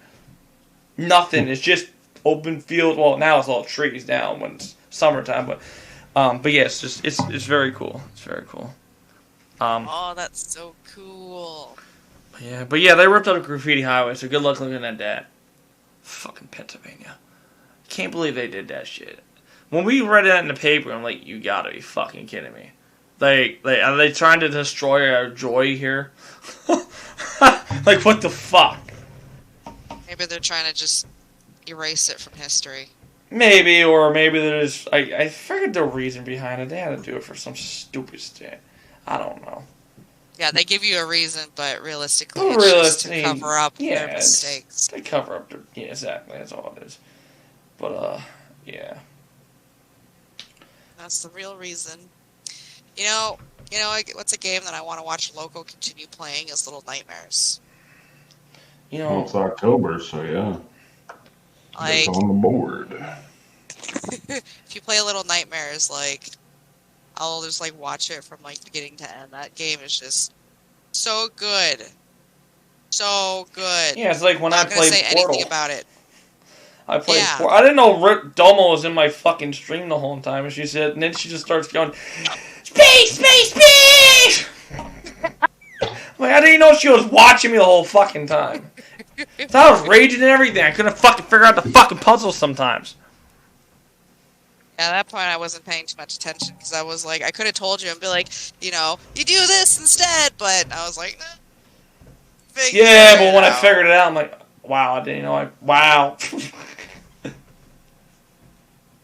Nothing. It's just open field. Well, now it's all trees now when it's summertime, but yeah, it's just it's very cool. It's very cool. Oh, that's so cool. But yeah, they ripped up a graffiti highway, so good luck looking at that. Fucking Pennsylvania. Can't believe they did that shit. When we read that in the paper, I'm like, you gotta be fucking kidding me. Are they trying to destroy our joy here? Like, what the fuck? Maybe they're trying to just erase it from history. Maybe, or maybe there's... I figured the reason behind it. They had to do it for some stupid shit. I don't know. Yeah, they give you a reason, but realistically, it's just to cover up their mistakes. They cover up their... Yeah, exactly. That's all it is. But, yeah. That's the real reason. You know, what's a game that I want to watch Loco continue playing is Little Nightmares. You Well, know... it's October, so yeah. It's on the board. If you play Little Nightmares, I'll just watch it from beginning to end. That game is just so good, so good. Yeah, it's like when I played Portal. I'm not gonna say Portal. anything about it. I played Portal. I didn't know DoMo was in my fucking stream the whole time, and she said, and then she just starts going, space, space, space. I didn't know she was watching me the whole fucking time. So I was raging and everything. I couldn't fucking figure out the fucking puzzles sometimes. At that point, I wasn't paying too much attention because I was I could have told you and be you do this instead, but I was like, nah. Yeah, but when I figured it out, I'm like, wow, I didn't know. Wow.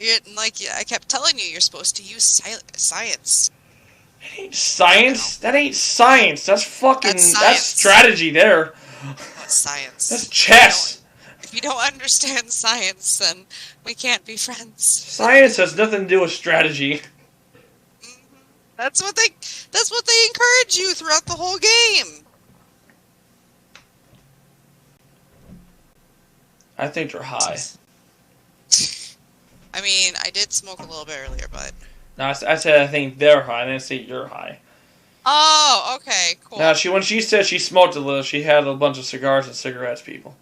I kept telling you, you're supposed to use science. That ain't science. That ain't science. That's fucking. That's strategy there. That's science. That's chess. If you don't understand science, then we can't be friends. Science has nothing to do with strategy. Mm-hmm. That's what they encourage you throughout the whole game. I think they're high. I mean, I did smoke a little bit earlier, but... No, I said I think they're high. I didn't say you're high. Oh, okay, cool. No, when she said she smoked a little, she had a bunch of cigars and cigarettes, people.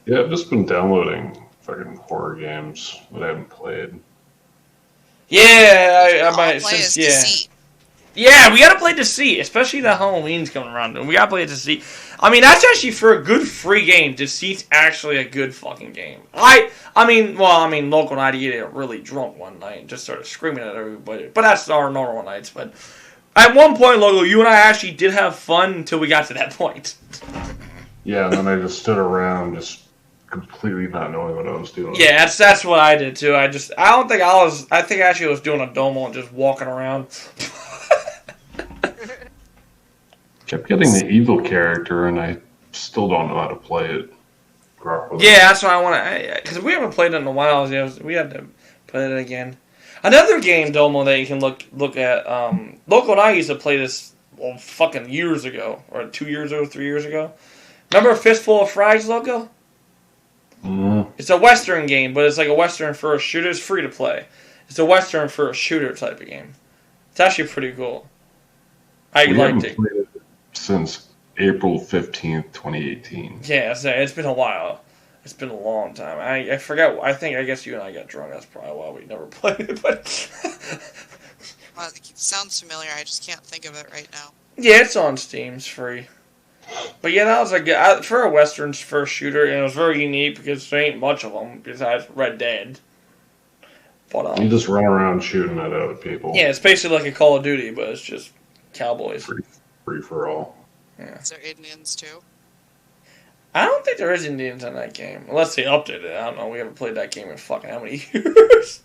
Yeah, I've just been downloading fucking horror games that I haven't played. Yeah, I might play since as Deceit. Yeah, we gotta play Deceit, especially that Halloween's coming around. And we gotta play Deceit. I mean, that's actually for a good free game. Deceit's actually a good fucking game. I mean, Local and I did get really drunk one night and just started screaming at everybody. But that's our normal nights. But at one point, Local, you and I actually did have fun until we got to that point. Yeah, and then I just stood around, just completely not knowing what I was doing. Yeah, that's what I did too. I think I actually was doing a DoMo and just walking around. Kept getting the evil character, and I still don't know how to play it properly. Yeah, that's what I want to... Because we haven't played it in a while. We have to play it again. Another game, DoMo, that you can look at. Loco and I used to play this fucking years ago. Or 2 years ago, 3 years ago. Remember Fistful of Fries, Loco? Mm. It's a Western game, but it's like a Western first shooter. It's free to play. It's a Western first shooter type of game. It's actually pretty cool. I liked it. Played it since April 15th, 2018. Yeah, it's been a while. It's been a long time. I forgot. I guess you and I got drunk. That's probably why we never played it. But Well, it sounds familiar. I just can't think of it right now. yeah, it's on Steam. It's free. But yeah, that was a good for a Western first shooter, and it was very unique because there ain't much of them besides Red Dead. But You just run around shooting at other people. yeah, it's basically like a Call of Duty, but it's just cowboys. Free for all. Yeah. Is there Indians too? I don't think there is Indians in that game. Unless they updated it. I don't know. We haven't played that game in fucking how many years?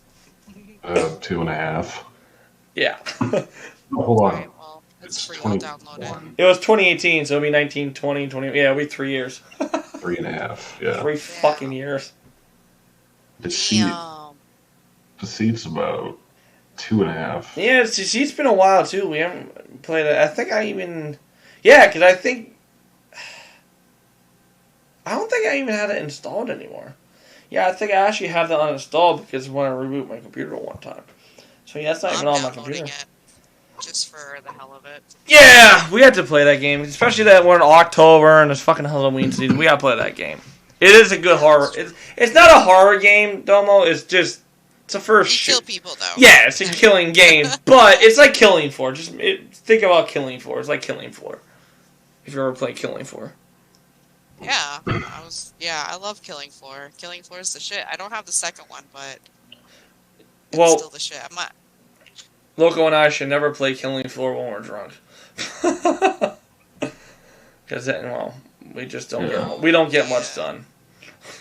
2.5. Yeah. Hold on. Alright, well, it's free. I'll 21. download it. It was 2018, so it'll be 19, 20, 20. Yeah, it'll be 3 years. 3.5. Yeah. 3 fucking years. Damn. Deceit's about 2.5. Yeah, see, it's been a while, too. We haven't played it. I think I even... Yeah, because I don't think I even had it installed anymore. Yeah, I think I actually have that uninstalled because when I reboot my computer one time. So yeah, that's not even on my computer. It just for the hell of it. Yeah, we had to play that game, especially that we're in October and it's fucking Halloween season. We gotta play that game. It is a good horror. It's not a horror game, Domo. It's a first. You kill people though. Yeah, it's a killing game, but it's like Killing Floor. Think about Killing Floor. It's like Killing Floor. If you ever played Killing Floor. Yeah, I love Killing Floor. Killing Floor is the shit. I don't have the second one, but it's still the shit. I'm not. Loco and I should never play Killing Floor when we're drunk. Because we just don't get much done.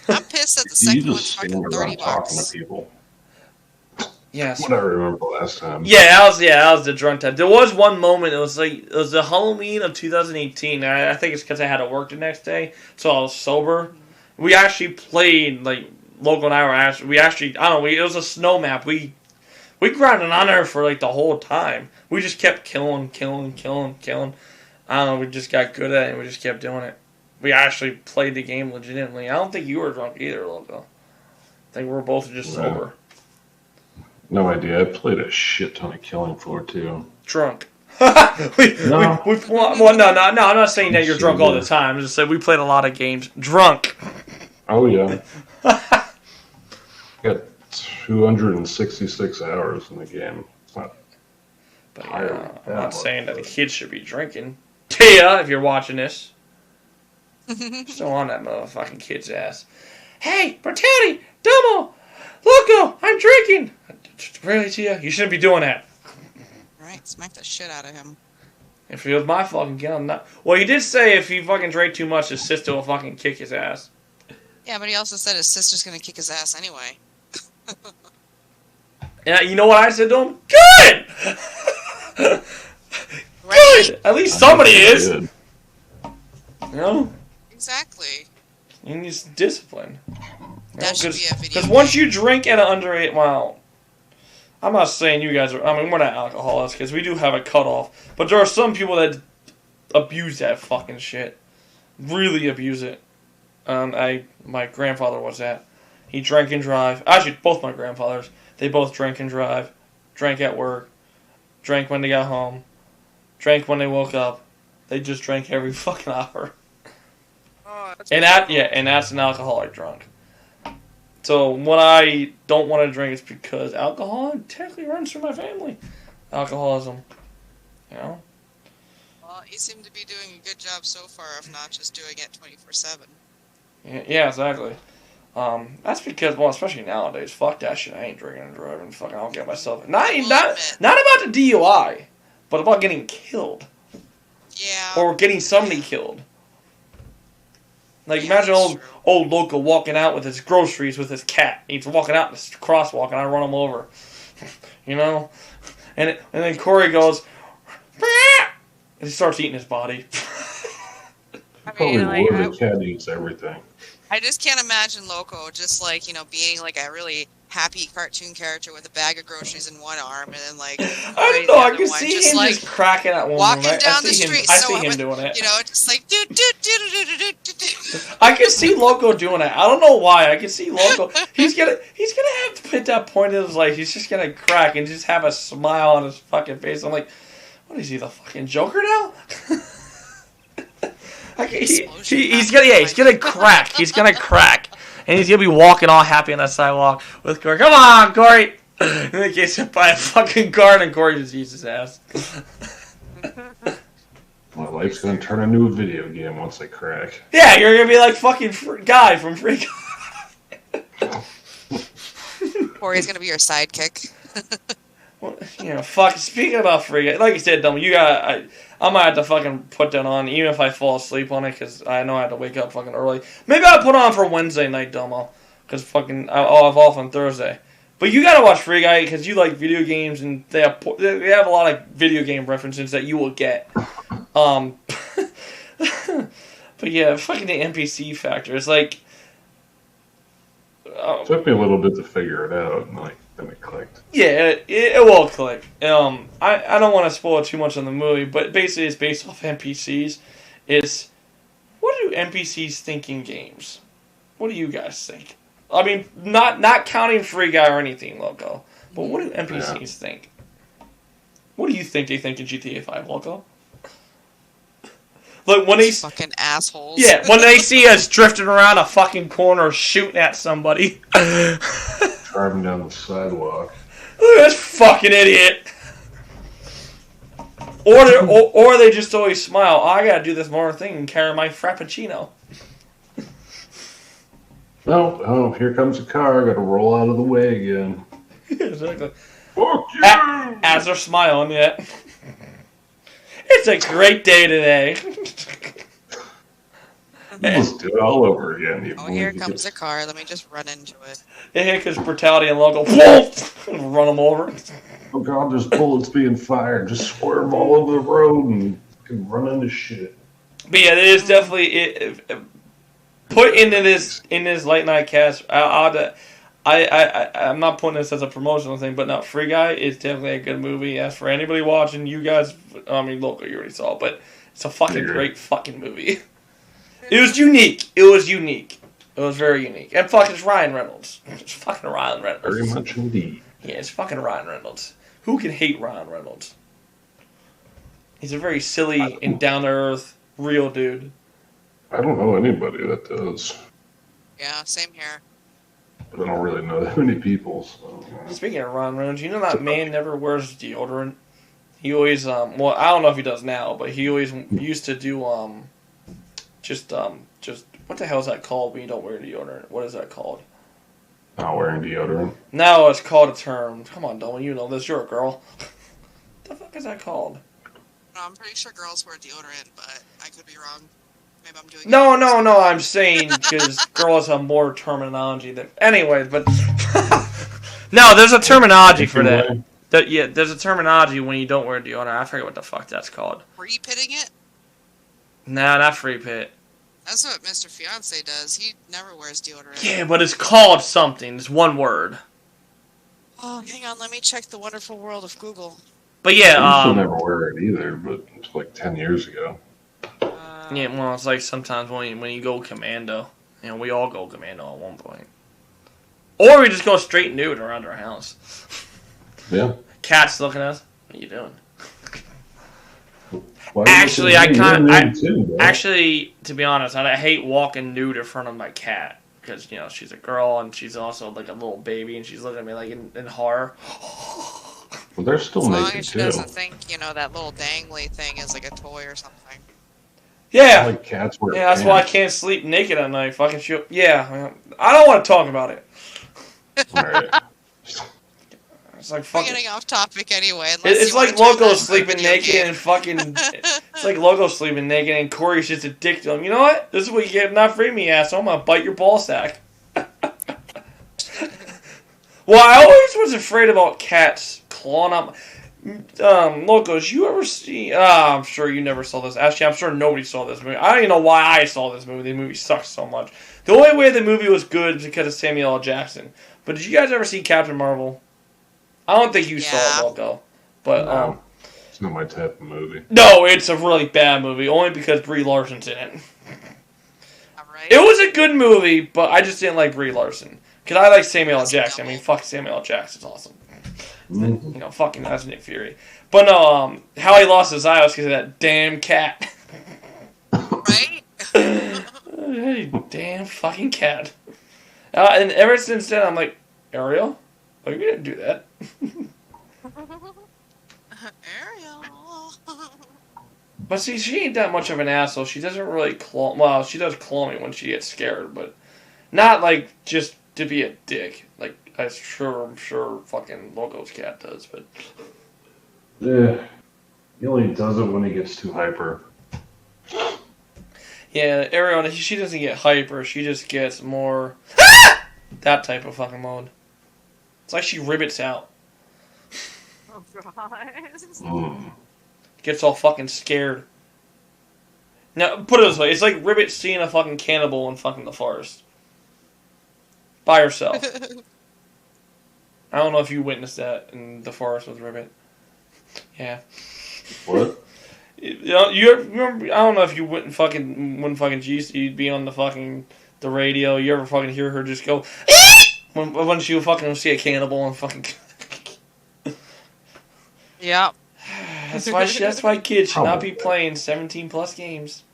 I'm pissed that the You second one's just fucking stand around $30. talking to people. Yes. What I remember last time. Yeah, that was the drunk time. There was one moment. It was the Halloween of 2018. I think it's because I had to work the next day, so I was sober. We actually played Loco and I were actually. I don't know. It was a snow map. We grinded on there for the whole time. We just kept killing. I don't know. We just got good at it. And we just kept doing it. We actually played the game legitimately. I don't think you were drunk either, Loco. I think we were both just sober. No idea. I played a shit ton of Killing Floor too. Drunk. I'm not saying that you're drunk all the time. I just said we played a lot of games drunk. Oh yeah. Got 266 hours in the game. It's not. But I'm not saying that the kids should be drinking. Tia, if you're watching this, still on that motherfucking kid's ass. Hey, Brutality, DoMo, Loco, I'm drinking. Really, Tia? You shouldn't be doing that. Right, smack the shit out of him. If it was my fucking kid, I'm not. Well, he did say if he fucking drank too much, his sister will fucking kick his ass. Yeah, but he also said his sister's gonna kick his ass anyway. Yeah, you know what I said to him? Good! Good! At least somebody is. Good. You know? Exactly. He needs discipline. That should be a video. Because once you drink at an underage, well, I'm not saying you guys are. I mean, we're not alcoholics because we do have a cutoff. But there are some people that abuse that fucking shit. Really abuse it. My grandfather was that. He drank and drive. Actually, both my grandfathers. They both drank and drive. Drank at work. Drank when they got home. Drank when they woke up. They just drank every fucking hour. Oh, And that's an alcoholic drunk. So when I don't want to drink, it's because alcohol technically runs through my family. Alcoholism, you know. Well, you seem to be doing a good job so far, if not just doing it 24/7. Yeah, exactly. That's because, well, especially nowadays, fuck that shit. I ain't drinking and driving. Fucking, I'll get myself. Not about the DUI, but about getting killed. Yeah. Or getting somebody killed. Like, Yeah, imagine that's old Loco walking out with his groceries with his cat. He's walking out in the crosswalk and I run him over. You know? And then Corey goes, "Bah!" And he starts eating his body. I Probably mean, like, would. The cat eats everything. I just can't imagine Loco just like, being like a really happy cartoon character with a bag of groceries in one arm and then like I don't know, I can see him like, just cracking at one walking moment. down the street. I see him doing it. Just like I can see Loco doing it. I don't know why. I can see Loco. He's gonna have to put that point in his life. He's just gonna crack and just have a smile on his fucking face. I'm like, what is he, the fucking Joker now? He's gonna crack. He's gonna crack, and he's gonna be walking all happy on the sidewalk with Corey. Come on, Corey! And then he gets hit by a fucking car, and Corey just eats his ass. My life's gonna turn into a video game once I crack. Yeah, you're gonna be like fucking Guy from Free Guy. Corey's gonna be your sidekick. Well, fuck. Speaking about Free Guy, like you said, Dumb, I might have to fucking put that on, even if I fall asleep on it, because I know I have to wake up fucking early. Maybe I'll put it on for Wednesday night, Domo, because fucking I'll have off on Thursday. But you gotta watch Free Guy, because you like video games, and they have a lot of video game references that you will get. But yeah, fucking the NPC factor. It's like... It took me a little bit to figure it out, and then it clicked. Yeah, it will click. I don't want to spoil too much on the movie, but basically it's based off NPCs. What do NPCs think in games? What do you guys think? I mean, not counting Free Guy or anything, Loco, but what do NPCs think? What do you think they think in GTA 5, Loco? Like when they fucking assholes. Yeah, when they see us drifting around a fucking corner shooting at somebody. Driving down the sidewalk. Look at this fucking idiot. Or they just always smile. Oh, I gotta do this more thing and carry my frappuccino. Oh, here comes a car. Gotta roll out of the way again. Exactly. Fuck you! As they're smiling, yeah. It's a great day today. Let's do it all over again. Here comes a car. Let me just run into it. Yeah, because Brutality and Loco run them over. Oh god, there's bullets being fired. Just swerve all over the road and run into shit. But yeah, it is definitely put into this late night cast. I'm not putting this as a promotional thing, but no, Free Guy is definitely a good movie. As for anybody watching, you guys, I mean, Loco, you already saw it, but it's a fucking great fucking movie. It was unique. It was very unique. And fucking it's Ryan Reynolds. It's fucking Ryan Reynolds. Very much indeed. Yeah, it's fucking Ryan Reynolds. Who can hate Ryan Reynolds? He's a very silly and down-to-earth, real dude. I don't know anybody that does. Yeah, same here. But I don't really know that many people. So. Speaking of Ryan Reynolds, you know that man never wears deodorant? He always, well, I don't know if he does now, but he always used to do, just, what the hell is that called when you don't wear deodorant? What is that called? Not wearing deodorant? No, it's called a term. Come on, Dylan, you know this. You're a girl. What the fuck is that called? No, I'm pretty sure girls wear deodorant, but I could be wrong. Maybe I'm doing No, I'm saying because girls have more terminology than... Anyway, but... No, there's a terminology for that. Yeah, there's a terminology when you don't wear deodorant. I forget what the fuck that's called. Free pitting it? Nah, not free pit. That's what Mr. Fiance does. He never wears deodorant. Yeah, but it's called something. It's one word. Oh, hang on. Let me check the wonderful world of Google. But yeah, I used to never wear it either, but it's like 10 years ago. Yeah, well, it's like sometimes when you go commando. You know, we all go commando at one point. Or we just go straight nude around our house. Yeah. Cat's looking at us. What are you doing? Actually, actually, to be honest, I hate walking nude in front of my cat. Because, you know, she's a girl and she's also like a little baby and she's looking at me like in horror. Well, they're still naked, too. As long as she doesn't think, that little dangly thing is like a toy or something. Yeah. Like cats wear that's why I can't sleep naked at night. Fucking shit. Yeah. I don't want to talk about it. Alright. It's like fucking... We're getting off topic anyway. It's like Loco sleeping naked and fucking... It's like Loco sleeping naked and Corey's just a dick to him. You know what? This is what you get not free me, asshole. I'm gonna bite your ball sack. Well, I always was afraid about cats clawing up... Locos, you ever see? I'm sure you never saw this. Actually, I'm sure nobody saw this movie. I don't even know why I saw this movie. The movie sucks so much. The only way the movie was good is because of Samuel L. Jackson. But did you guys ever see Captain Marvel? I don't think you saw it, Loco. But No, it's not my type of movie. no, it's a really bad movie. Only because Brie Larson's in it. Alright. It was a good movie, but I just didn't like Brie Larson. Because I like Samuel L. Jackson. I mean, fuck Samuel L. Jackson's awesome. Mm-hmm. You know, fucking that's Nick Fury. But no, how he lost his eye was because of that damn cat. Right? Hey, damn fucking cat. And ever since then, I'm like, Ariel? Oh, you didn't do that. Ariel. But see, she ain't that much of an asshole. She doesn't really claw. Well, she does claw me when she gets scared, but not like just to be a dick. Like I'm sure fucking Loco's cat does, but Yeah, he only does it when he gets too hyper. yeah, Ariel, she doesn't get hyper. She just gets more that type of fucking mode. It's like she ribbits out. Oh, God. Mm. Gets all fucking scared. Now, put it this way. It's like Ribbit seeing a fucking cannibal in fucking the forest. By herself. I don't know if you witnessed that in the forest with Ribbit. Yeah. What? You know, you remember, I don't know if you wouldn't fucking you'd be on the radio. You ever fucking hear her just go, when she would fucking see a cannibal and fucking... Yep. That's why kids should not be playing 17 plus games.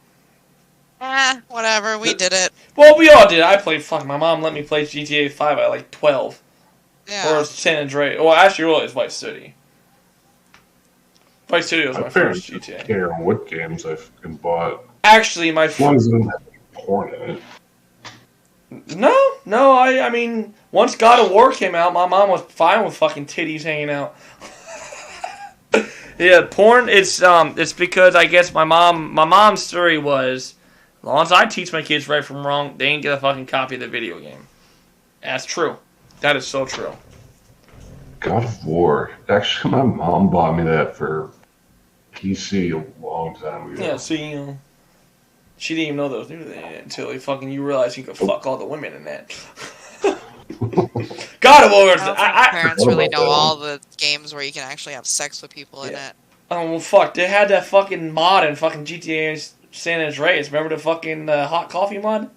Whatever. We did it. Well, we all did. I played. Fuck, my mom let me play GTA 5 at like 12. Yeah. Or San Andreas. Well, actually, really, it's Vice City. Vice City was my first parents GTA. care what games I fucking bought. Actually, my As long as it didn't have any porn in it. No. I mean, once God of War came out, my mom was fine with fucking titties hanging out. Yeah, porn. It's because I guess my mom's story was, as long as I teach my kids right from wrong, they ain't get a fucking copy of the video game. That's true. That is so true. God of War. Actually, my mom bought me that for PC a long time ago. Yeah, so you know, she didn't even know those new things until you realized you could fuck all the women in that. God of War. I don't think parents really know all the games where you can actually have sex with people in it. Oh, well, fuck. They had that fucking mod in fucking GTA San Andreas. Remember the fucking hot coffee mod?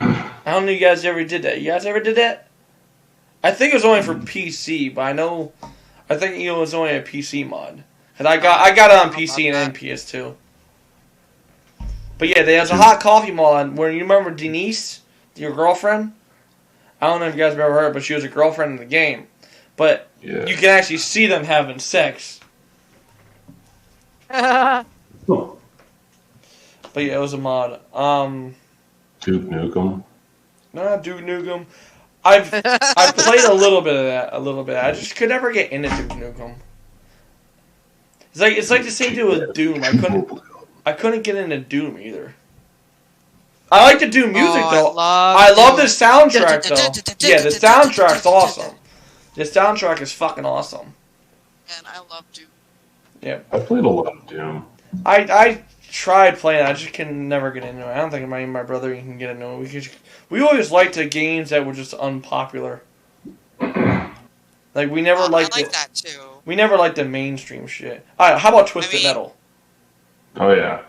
I don't know if you guys ever did that. You guys ever did that? I think it was only for PC, but I think it was only a PC mod. Cause I got it on PC and PS2. But yeah, there's a hot coffee mod where you remember Denise, your girlfriend? I don't know if you guys have ever heard, but she was a girlfriend in the game. But you can actually see them having sex. Oh. But yeah, it was a mod. Duke Nukem. No, Duke Nukem. I've played a little bit of that. I just could never get into Duke Nukem. It's like the same deal with Doom. I couldn't get into Doom either. I like the Doom music though. I love the soundtrack though. Yeah, the soundtrack's awesome. The soundtrack is fucking awesome. And I love Doom. Yeah. I played a lot of Doom. I tried playing it. I just can never get into it. I don't think my brother can get into it. We always liked the games that were just unpopular. Like we never liked I like that too. We never liked the mainstream shit. All right, how about Twisted Metal? Oh yeah.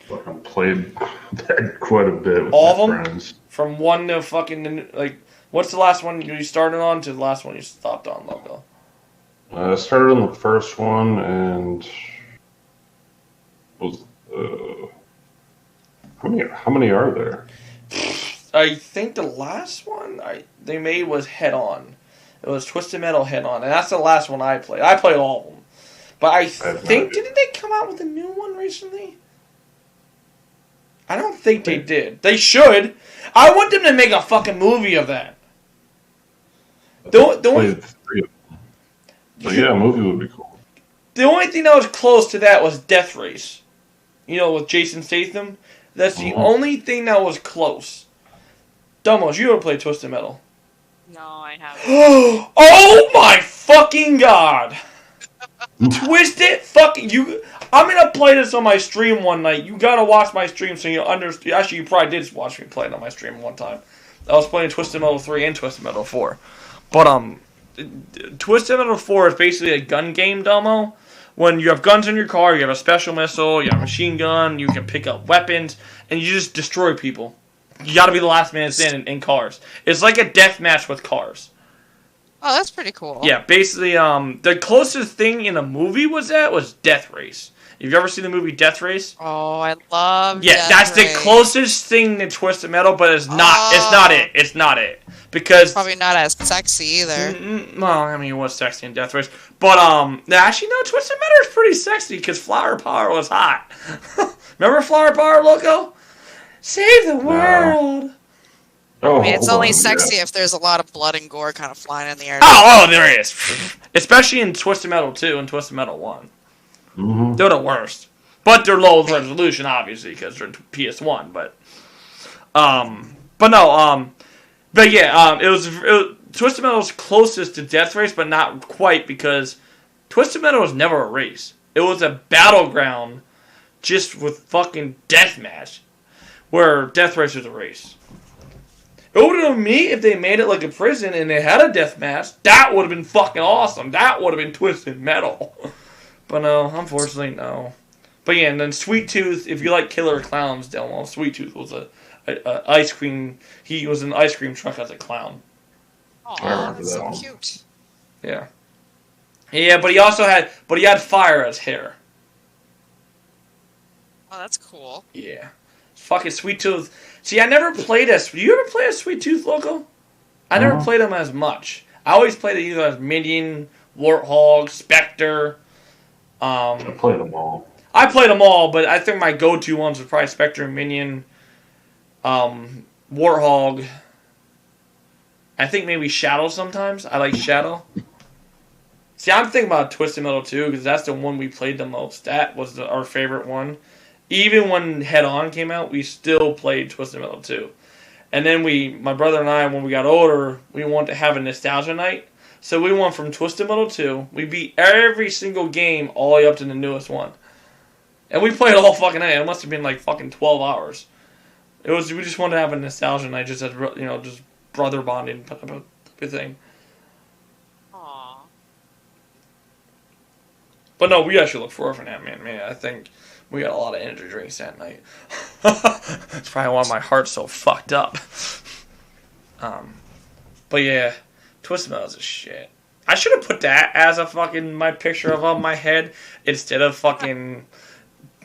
Fucking played that quite a bit with All of my them? friends. From one to fucking like, what's the last one you started on to the last one you stopped on, Loco? I started on the first one and was how many are there? I think the last one they made was Head On. It was Twisted Metal Head On, and that's the last one I played. I played all of them, but I think didn't they come out with a new one recently? I don't think they did. They should. I want them to make a fucking movie of that. Played 3 of them. But yeah, a movie would be cool. The only thing that was close to that was Death Race. You know, with Jason Statham. That's the only thing that was close. Dumbos, you ever played Twisted Metal? No, I haven't. Oh my fucking god! Twisted fucking you. I'm gonna play this on my stream one night. You gotta watch my stream so you understand. Actually, you probably did watch me play it on my stream one time. I was playing Twisted Metal 3 and Twisted Metal 4. But Twisted Metal 4 is basically a gun game, DoMo. When you have guns in your car, you have a special missile, you have a machine gun, you can pick up weapons, and you just destroy people. You gotta be the last man standing in cars. It's like a death match with cars. Oh, that's pretty cool. Yeah, basically, the closest thing in a movie was Death Race. Have you ever seen the movie Death Race? Oh, I love Yeah, Death that's Race. the closest thing to Twisted Metal, but it's not. It's not it. It's not it because Probably not as sexy either. well, I mean, it was sexy in Death Race, but actually, no, Twisted Metal is pretty sexy because Flower Power was hot. Remember Flower Power, Loco? Save the world. Oh, I mean, it's hold only on, sexy yeah. if there's a lot of blood and gore kind of flying in the air. Oh, there is. Especially in Twisted Metal 2 and Twisted Metal 1. Mm-hmm. They're the worst. But they're low resolution, obviously, because they're PS1. But yeah, it was Twisted Metal was closest to Death Race, but not quite because Twisted Metal was never a race. It was a battleground, just with fucking deathmatch, where Death Race was a race. It would have been me if they made it like a prison and they had a death match. That would have been fucking awesome. That would have been Twisted Metal. But no, unfortunately, no. But yeah, and then Sweet Tooth, if you like killer clowns, DoMo, Sweet Tooth was a ice cream. He was an ice cream truck as a clown. Aw, I remember that's that so one. cute. Yeah. Yeah, but he had fire as hair. Oh, that's cool. Yeah. Fucking Sweet Tooth. See, I never played as... You ever play as Sweet Tooth, Loco? I never played him as much. I always played it either as Minion, Warthog, Spectre. I played them all. I played them all, but I think my go-to ones were probably Spectre and Minion, Warthog. I think maybe Shadow sometimes. I like Shadow. See, I'm thinking about Twisted Metal 2 because that's the one we played the most. That was our favorite one. Even when Head On came out, we still played Twisted Metal 2. And then my brother and I, when we got older, we wanted to have a nostalgia night. So we went from Twisted Metal 2. We beat every single game all the way up to the newest one. And we played all fucking night. It must have been like fucking 12 hours. We just wanted to have a nostalgia night, just as, just brother bonding type of thing. Aw. But no, we actually look forward for that, man. I think we got a lot of energy drinks that night. That's probably why my heart's so fucked up. But yeah, Twisted Metal is a shit. I should have put that as a fucking my picture of on my head instead of fucking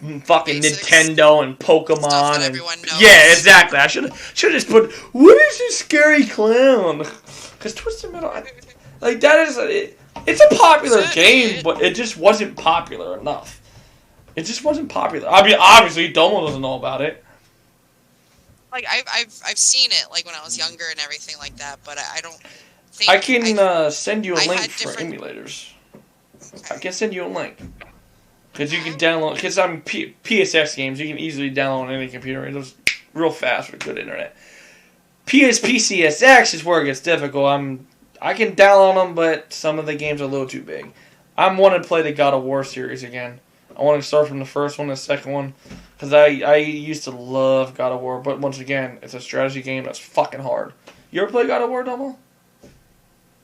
Basics. Nintendo and Pokemon. Stuff that and, everyone knows. yeah, exactly. I should have just put what is this scary clown? Because Twisted Metal, like that is it's a popular game, but it just wasn't popular enough. It just wasn't popular. I mean, obviously, DoMo doesn't know about it. Like I've seen it like when I was younger and everything like that, but I don't think I can send you a I link had for different- emulators. Okay. I can send you a link. Because you can download, because I'm PSX games, you can easily download on any computer. It was real fast with good internet. PCSX is where it gets difficult. I can download them, but some of the games are a little too big. I want to play the God of War series again. I want to start from the first one, the second one, because I used to love God of War, but once again, it's a strategy game that's fucking hard. You ever play God of War, DoMo?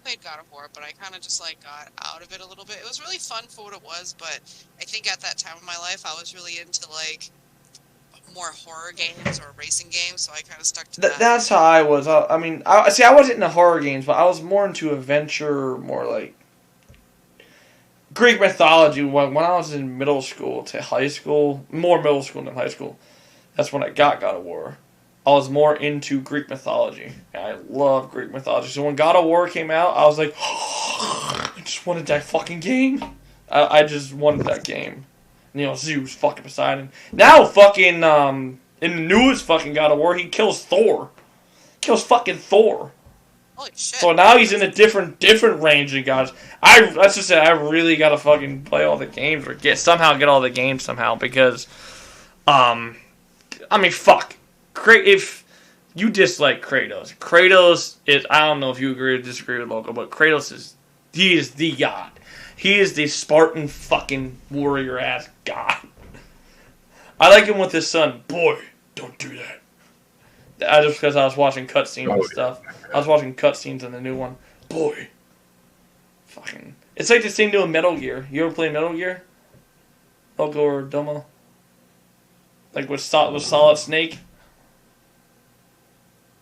Played God of War, but I kind of just like got out of it a little bit. It was really fun for what it was, but I think at that time of my life, I was really into like more horror games or racing games, so I kind of stuck to that. That's how I was. I wasn't into horror games, but I was more into adventure, more like Greek mythology. When I was in middle school to high school, more middle school than high school, that's when I got God of War. I was more into Greek mythology. And I love Greek mythology. So when God of War came out, I was like, I just wanted that fucking game. I just wanted that game. Zeus, fucking Poseidon. Now fucking, in the newest fucking God of War, he kills Thor. Kills fucking Thor. Holy shit. So now he's in a different range of gods. Let's just say I really gotta fucking play all the games or get all the games somehow because, fuck. Great if you dislike Kratos. Kratos is, I don't know if you agree or disagree with Loco, but Kratos he is the god. He is the Spartan fucking warrior ass god. I like him with his son. Boy, don't do that. Just because I was watching cutscenes and stuff. I was watching cutscenes in the new one. Boy. Fucking. It's like the same doing Metal Gear. You ever play Metal Gear? Loco or DoMo? Like with Solid Snake?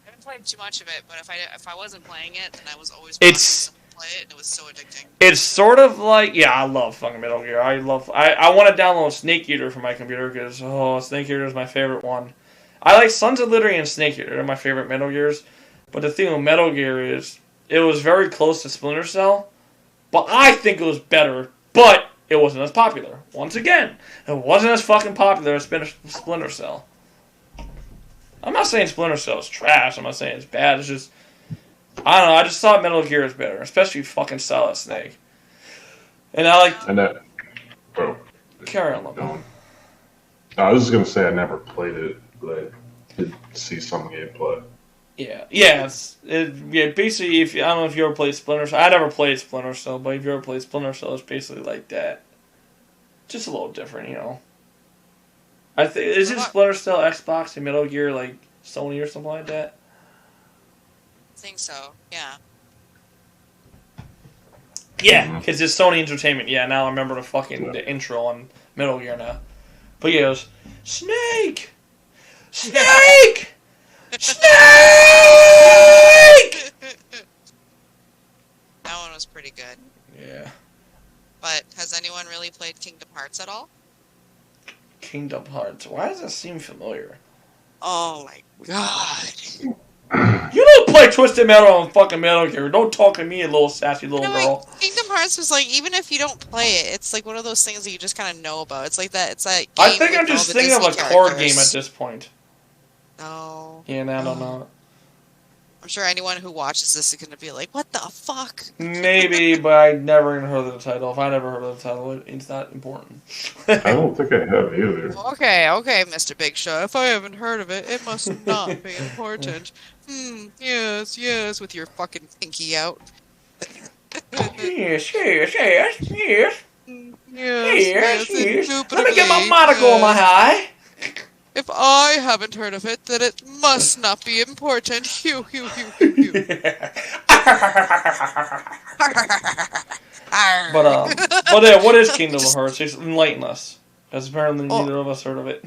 I haven't played too much of it, but if I wasn't playing it, then I was always watching someone play it, and it was so addicting. It's sort of like, yeah, I love fucking Metal Gear. I want to download Snake Eater for my computer because, Snake Eater is my favorite one. I like Sons of Liberty and Snake Eater. They're my favorite Metal Gears. But the thing with Metal Gear is, it was very close to Splinter Cell, but I think it was better, but it wasn't as popular. Once again, it wasn't as fucking popular as Splinter Cell. I'm not saying Splinter Cell is trash. I'm not saying it's bad. It's just, I don't know. I just thought Metal Gear is better, especially fucking Solid Snake. And I like. And that. Oh. Carry on, Loco. I was just gonna say I never played it, but I did see some gameplay. Yeah. Basically, I don't know if you ever played Splinter Cell. I never played Splinter Cell, but if you ever played Splinter Cell, it's basically like that. Just a little different, you know. Isn't Splinter Cell Xbox and Metal Gear like Sony or something like that? I think so. Yeah. Yeah, because it's Sony Entertainment. Yeah, now I remember the intro on Metal Gear now. But yeah, it was Snake! Snake! Snake! That one was pretty good. Yeah. But has anyone really played Kingdom Hearts at all? Kingdom Hearts. Why does that seem familiar? Oh my god. You don't play Twisted Metal on fucking Metal Gear. Don't talk to me, little sassy little girl. Like, Kingdom Hearts was like, even if you don't play it, it's like one of those things that you just kind of know about. It's like that. It's that. Game I think I'm just thinking of a card game at this point. No. Yeah, no, I don't know. I'm sure anyone who watches this is going to be like, what the fuck? Maybe, but I never even heard of the title. If I never heard of the title, it's not important. I don't think I have either. Okay, Mr. Big Show. If I haven't heard of it, it must not be important. Yes, with your fucking pinky out. Yes. Yes. Let me get my monocle on my eye. If I haven't heard of it, then it must not be important. Hew. But what is Kingdom Hearts? Just enlighten us, because apparently neither of us heard of it.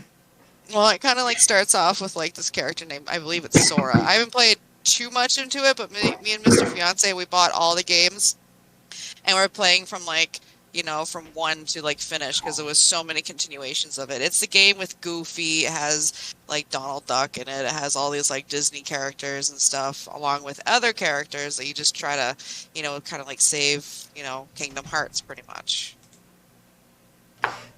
Well, it kind of like starts off with like this character named, I believe it's Sora. I haven't played too much into it, but me and Mr. Fiance, we bought all the games, and we're playing from like, you know, from one to like finish because there was so many continuations of it. It's the game with Goofy. It has like Donald Duck in it. It has all these like Disney characters and stuff, along with other characters that you just try to, you know, kind of like save, you know, Kingdom Hearts pretty much.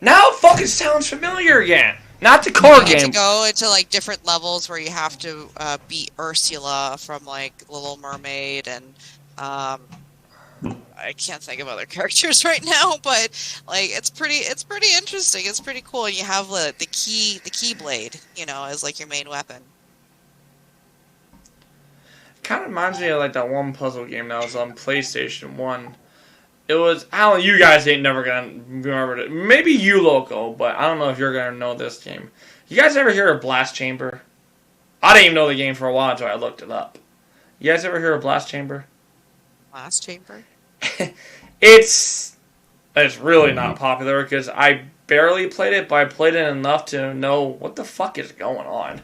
Now it fucking sounds familiar again. Not the card game. To go into like different levels where you have to beat Ursula from like Little Mermaid and I can't think of other characters right now, but like it's pretty interesting. It's pretty cool. And you have the keyblade, you know, as like your main weapon. Kind of reminds me of like that one puzzle game that was on PlayStation 1. It was, I don't know, you guys ain't never gonna remember it. Maybe you, Loco, but I don't know if you're gonna know this game. You guys ever hear of Blast Chamber? I didn't even know the game for a while until I looked it up. You guys ever hear of Blast Chamber? Blast Chamber? It's really not popular because I barely played it, but I played it enough to know what the fuck is going on.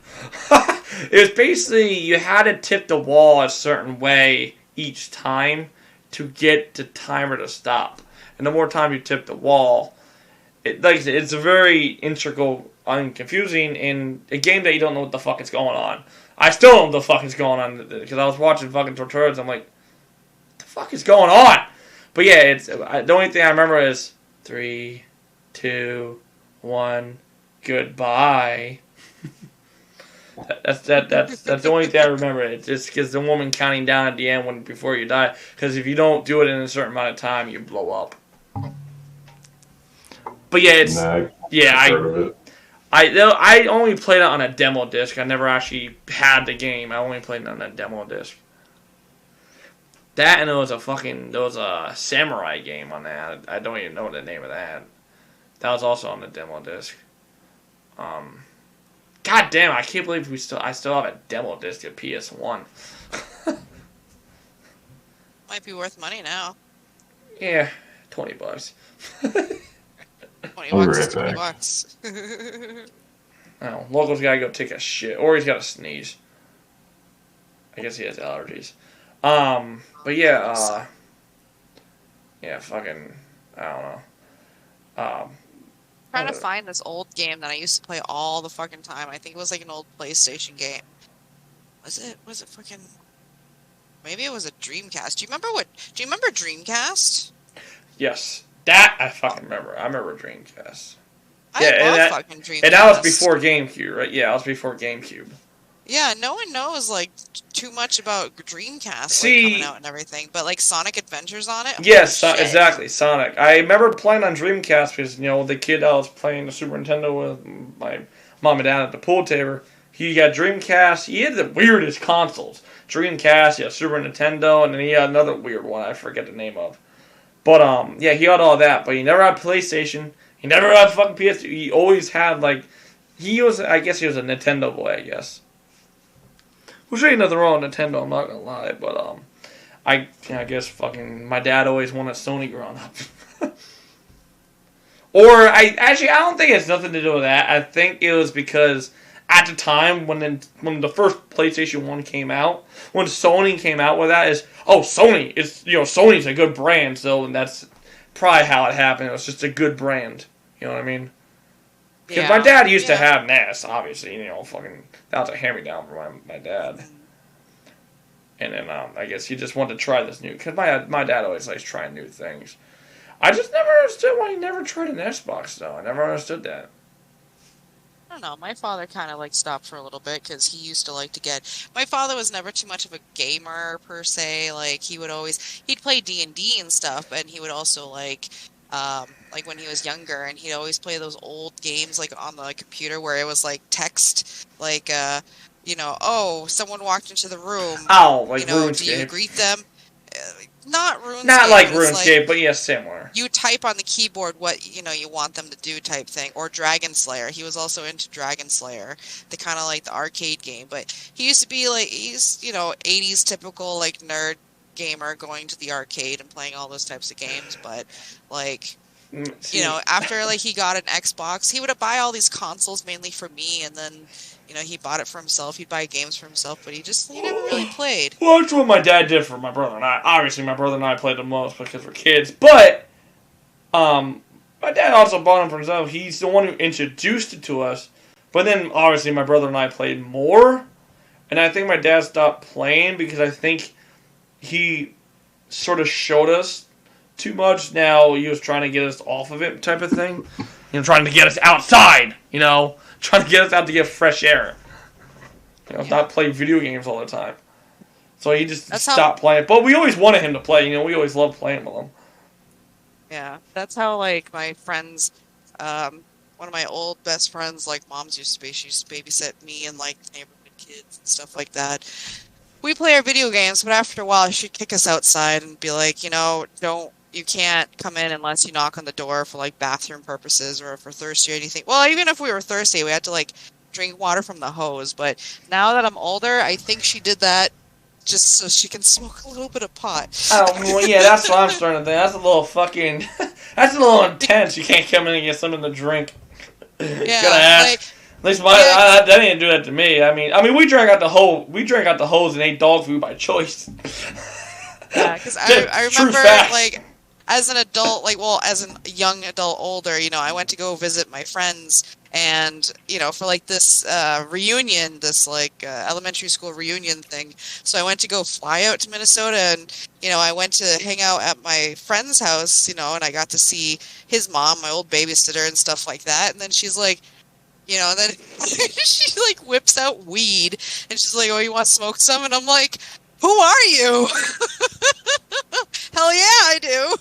It was basically you had to tip the wall a certain way each time to get the timer to stop. And the more time you tip the wall, like I said, it's a very integral and confusing in a game that you don't know what the fuck is going on. I still don't know what the fuck is going on because I was watching fucking tutorials. I'm like, what the fuck is going on? But yeah, it's the only thing I remember is 3, 2, 1, goodbye. That's the only thing I remember. It's just because the woman counting down at the end before you die. Because if you don't do it in a certain amount of time, you blow up. But yeah, it's I I only played it on a demo disc. I never actually had the game. I only played it on a demo disc. That and there was a samurai game on that. I don't even know the name of that. That was also on the demo disc. God damn! I can't believe I still have a demo disc at PS1. Might be worth money now. Yeah, $20. 20 I'll be bucks right is 20 back. bucks. Oh, Local's gotta go take a shit, or he's gotta sneeze. I guess he has allergies. But yeah, fucking, I don't know. Trying to find this old game that I used to play all the fucking time. I think it was like an old PlayStation game. Was it fucking? Maybe it was a Dreamcast. Do you remember Dreamcast? Yes, that I fucking remember. I remember Dreamcast. I love fucking Dreamcast. And that was before GameCube, right? Yeah, that was before GameCube. Yeah, no one knows like too much about Dreamcast coming out and everything, but like Sonic Adventures on it. Yes, exactly, Sonic. I remember playing on Dreamcast because the kid I was playing the Super Nintendo with, my mom and dad at the pool table. He got Dreamcast. He had the weirdest consoles. Dreamcast, he had Super Nintendo, and then he had another weird one I forget the name of. But yeah, he had all that, but he never had PlayStation. He never had fucking PS2. He always had I guess he was a Nintendo boy, I guess. Which ain't nothing wrong with Nintendo, I'm not gonna lie, but I guess fucking my dad always wanted Sony growing up. Or I don't think it's nothing to do with that. I think it was because at the time when the first PlayStation 1 came out, when Sony came out with that, Sony, it's Sony's a good brand, so and that's probably how it happened. It was just a good brand. You know what I mean? Because my dad used to have NES, obviously. Fucking that was a hand-me-down for my dad. And then I guess he just wanted to try this new. Because my dad always likes trying new things. I just never understood why he never tried an Xbox, though. I never understood that. I don't know. My father kind of stopped for a little bit because he used to like to get. My father was never too much of a gamer per se. Like he'd play D&D and stuff, but he would also like when he was younger, and he'd always play those old games on the computer where it was text someone walked into the room. Oh, RuneScape. Do you greet them? Not RuneScape. Not like RuneScape, but yeah, similar. You type on the keyboard what you want them to do type thing, or Dragon Slayer. He was also into Dragon Slayer, the kind of the arcade game. But he used to be 80s typical nerd gamer going to the arcade and playing all those types of games. But after he got an Xbox, he would buy all these consoles mainly for me, and then he bought it for himself. He'd buy games for himself, but he never really played. Well, that's what my dad did for my brother and I. Obviously, my brother and I played the most because we're kids, but my dad also bought them for himself. He's the one who introduced it to us, but then obviously my brother and I played more, and I think my dad stopped playing because I think he sort of showed us too much. Now he was trying to get us off of it type of thing. Trying to get us outside, trying to get us out to get fresh air. Not play video games all the time. So he just stopped playing. But we always wanted him to play. We always loved playing with him. Yeah, that's how my friends, one of my old best friends, moms used to babysit me and neighborhood kids and stuff like that. We play our video games, but after a while she'd kick us outside and be like, you can't come in unless you knock on the door for bathroom purposes or if we're thirsty or anything. Well, even if we were thirsty, we had to drink water from the hose. But now that I'm older, I think she did that just so she can smoke a little bit of pot. Oh, well, yeah, that's what I'm starting to think. That's a little fucking, that's a little intense. You can't come in and get something to drink. Yeah, gotta ask. At least I didn't do that to me. I mean, we drank out the hose and ate dog food by choice. Yeah, because I remember as an adult, as a young adult older, I went to go visit my friends, and, for this reunion, this elementary school reunion thing. So I went to go fly out to Minnesota, and, I went to hang out at my friend's house, and I got to see his mom, my old babysitter, and stuff like that. And then she's like, and then she whips out weed, and she's like, "Oh, you want to smoke some?" And I'm like, "Who are you?" Hell yeah, I do.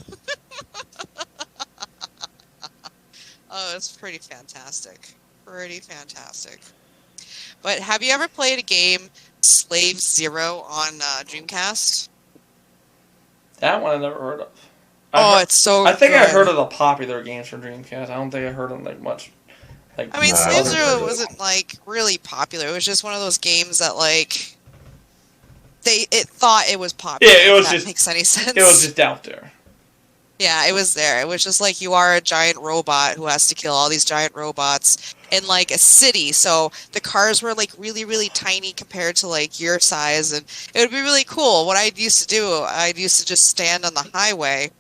Oh, it's pretty fantastic. pretty fantastic. But have you ever played a game, Slave Zero, on Dreamcast? That one I never heard of. It's so I think good. I heard of the popular games for Dreamcast. I don't think I heard of them like much. Like, I mean, No, I Slave don't Zero think so. wasn't like really popular. It was just one of those games that like it thought it was popular. Yeah, it was if that just makes any sense. it was just out there. Yeah, it was there. It was just like you are a giant robot who has to kill all these giant robots in like a city. So the cars were like really, really tiny compared to like your size, and it would be really cool. What I used to do, I used to just stand on the highway,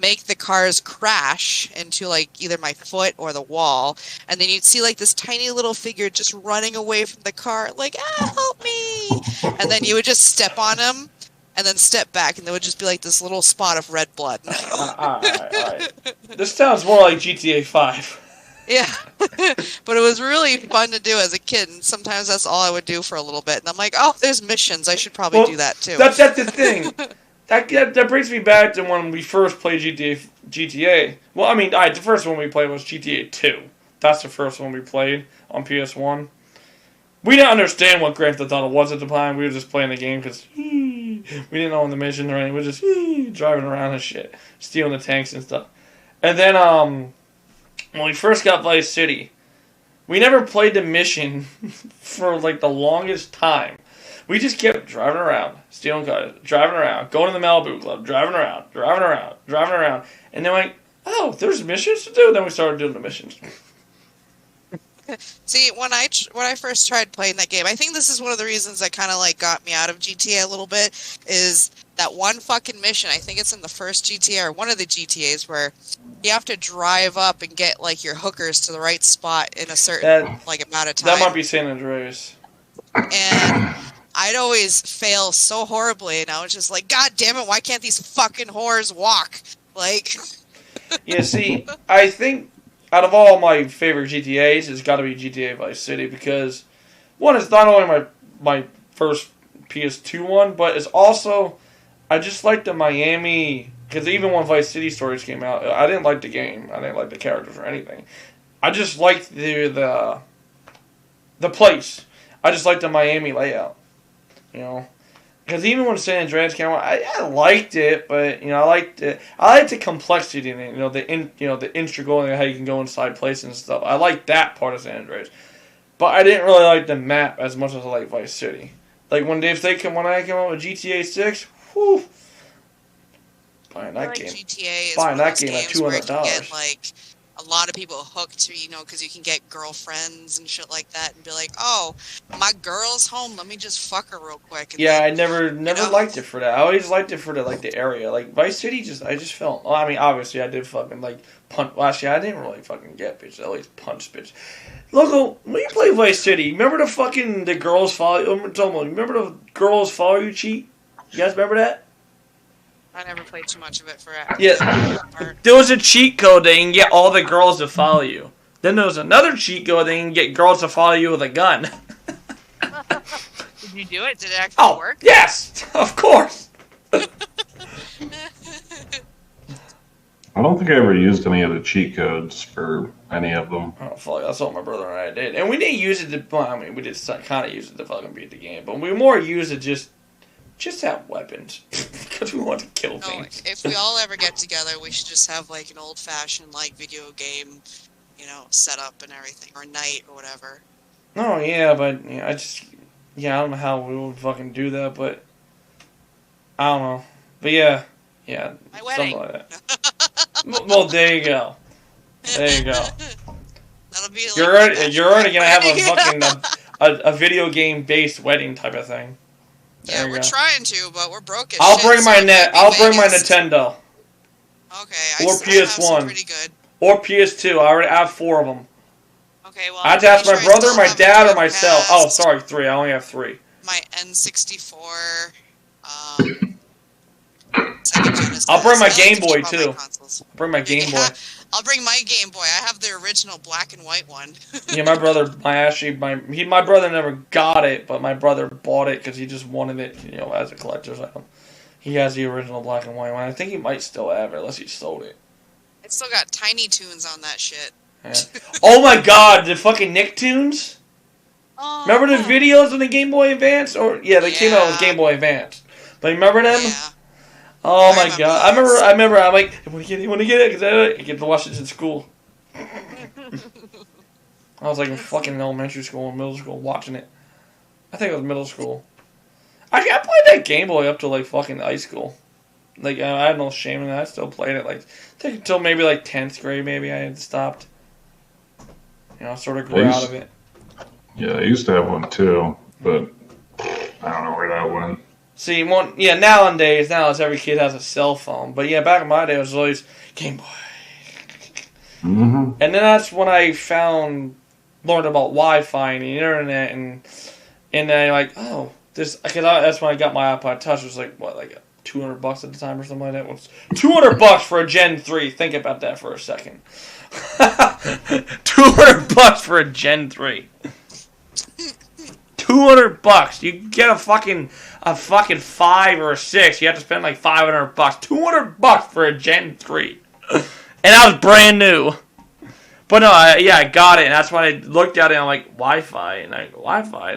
make the cars crash into like either my foot or the wall, and then you'd see like this tiny little figure just running away from the car, like, help me! And then you would just step on him, and then step back, and there would just be like this little spot of red blood. All right. This sounds more like GTA 5. Yeah, but it was really fun to do as a kid, and sometimes that's all I would do for a little bit. And I'm like, oh, there's missions. I should probably do that too. That's the thing. That brings me back to when we first played GTA. Well, I mean, the first one we played was GTA 2. That's the first one we played on PS1. We didn't understand what Grand Theft Auto was at the time. We were just playing the game because we didn't know the mission or anything. We were just driving around and shit, stealing the tanks and stuff. And then when we first got Vice City, we never played the mission for like the longest time. We just kept driving around, stealing cars, driving around, going to the Malibu Club, driving around. And then like, oh, there's missions to do. Then we started doing the missions. See, when I first tried playing that game, I think this is one of the reasons that kind of like got me out of GTA a little bit, is that one fucking mission. I think it's in the first GTA or one of the GTAs where you have to drive up and get like your hookers to the right spot in a certain like amount of time. That might be San Andreas. And I'd always fail so horribly, and I was just like, God damn it, why can't these fucking whores walk? Like, yeah, see, I think out of all my favorite GTAs, it's got to be GTA Vice City because, one, it's not only my first PS2 one, but it's also, I just like the Miami, because even when Vice City Stories came out, I didn't like the game. I didn't like the characters or anything. I just liked the place. I just liked the Miami layout, you know. Because even when San Andreas came out, I liked it, but you know, I liked the complexity in it. You know, the integral and how you can go inside places and stuff. I liked that part of San Andreas, but I didn't really like the map as much as I like Vice City. Like when I came out with GTA 6, whew, buying that game. GTA is buying one that of those game at games where you can $200. get like a lot of people hooked, you know, because you can get girlfriends and shit like that, and be like, oh, my girl's home, let me just fuck her real quick. And Yeah, then, I never liked it for that. I always liked it for the area. Like Vice City, I just felt. Well, I mean, obviously, I did fucking like punch. Well, actually, I didn't really fucking get bitches. I always punch bitches. Loco, when you play Vice City, remember the girls follow? Remember the girls follow you cheat? You guys remember that? I never played too much of it for it. Yeah. There was a cheat code that you can get all the girls to follow you. Then there was another cheat code that you can get girls to follow you with a gun. Did you do it? Did it actually work? Yes, of course. I don't think I ever used any of the cheat codes for any of them. Oh, fuck, that's what my brother and I did. And we didn't use it to, well, I mean, we did kind of use it to fucking beat the game. But we more used it just have weapons. Because we want to kill things. If we all ever get together, we should just have like an old-fashioned like video game, you know, setup and everything, or night or whatever. Oh, yeah, but I don't know how we would fucking do that, but I don't know. But yeah, My wedding. something like that. Well, there you go. There you go. That'll be like You're already gonna have a fucking a video game based wedding type of thing. Yeah, we're trying to, but we're broken. I'll bring my Nintendo. Okay, Or I have PS1. some pretty good. Or PS2. I already have 4 of them. Okay, well, I have to ask my brother, my dad, or myself. Oh, sorry, 3. I only have 3. My N64. Sega Genesis. I'll bring my I like Game to Boy keep all my too. consoles. I'll bring my Game Boy. I'll bring my Game Boy. I have the original black and white one. Yeah, my brother. My brother never got it, but my brother bought it because he just wanted it, you know, as a collector's item. He has the original black and white one. I think he might still have it, unless he sold it. It's still got Tiny Toons on that shit. Yeah. Oh my god, the fucking Nicktoons? Oh, Remember the videos on the Game Boy Advance? Or yeah, they came out with Game Boy Advance. But you remember them? Yeah. Oh I my remember god. those. I remember, I'm like, you want to get it? Because I get to watch it in school. I was like in fucking elementary school and middle school watching it. I think it was middle school. Actually, I played that Game Boy up to like fucking high school. Like, I had no shame in that. I still played it. Like, I think until maybe like 10th grade, maybe I had stopped. You know, sort of grew out of it. Yeah, I used to have one too, but I don't know where that went. See, nowadays, it's every kid has a cell phone. But yeah, back in my day, it was always Game Boy. Mm-hmm. And then that's when I learned about Wi-Fi and the internet, and I like, oh, this, because that's when I got my iPod Touch. It was like, what, like $200 at the time or something like that? It was $200 for a Gen 3. Think about that for a second. $200 for a Gen 3. $200. You get a fucking 5 or a 6. You have to spend like $500. $200 for a Gen 3. And that was brand new. But no, I got it, and that's when I looked at it, and I'm like, Wi-Fi, and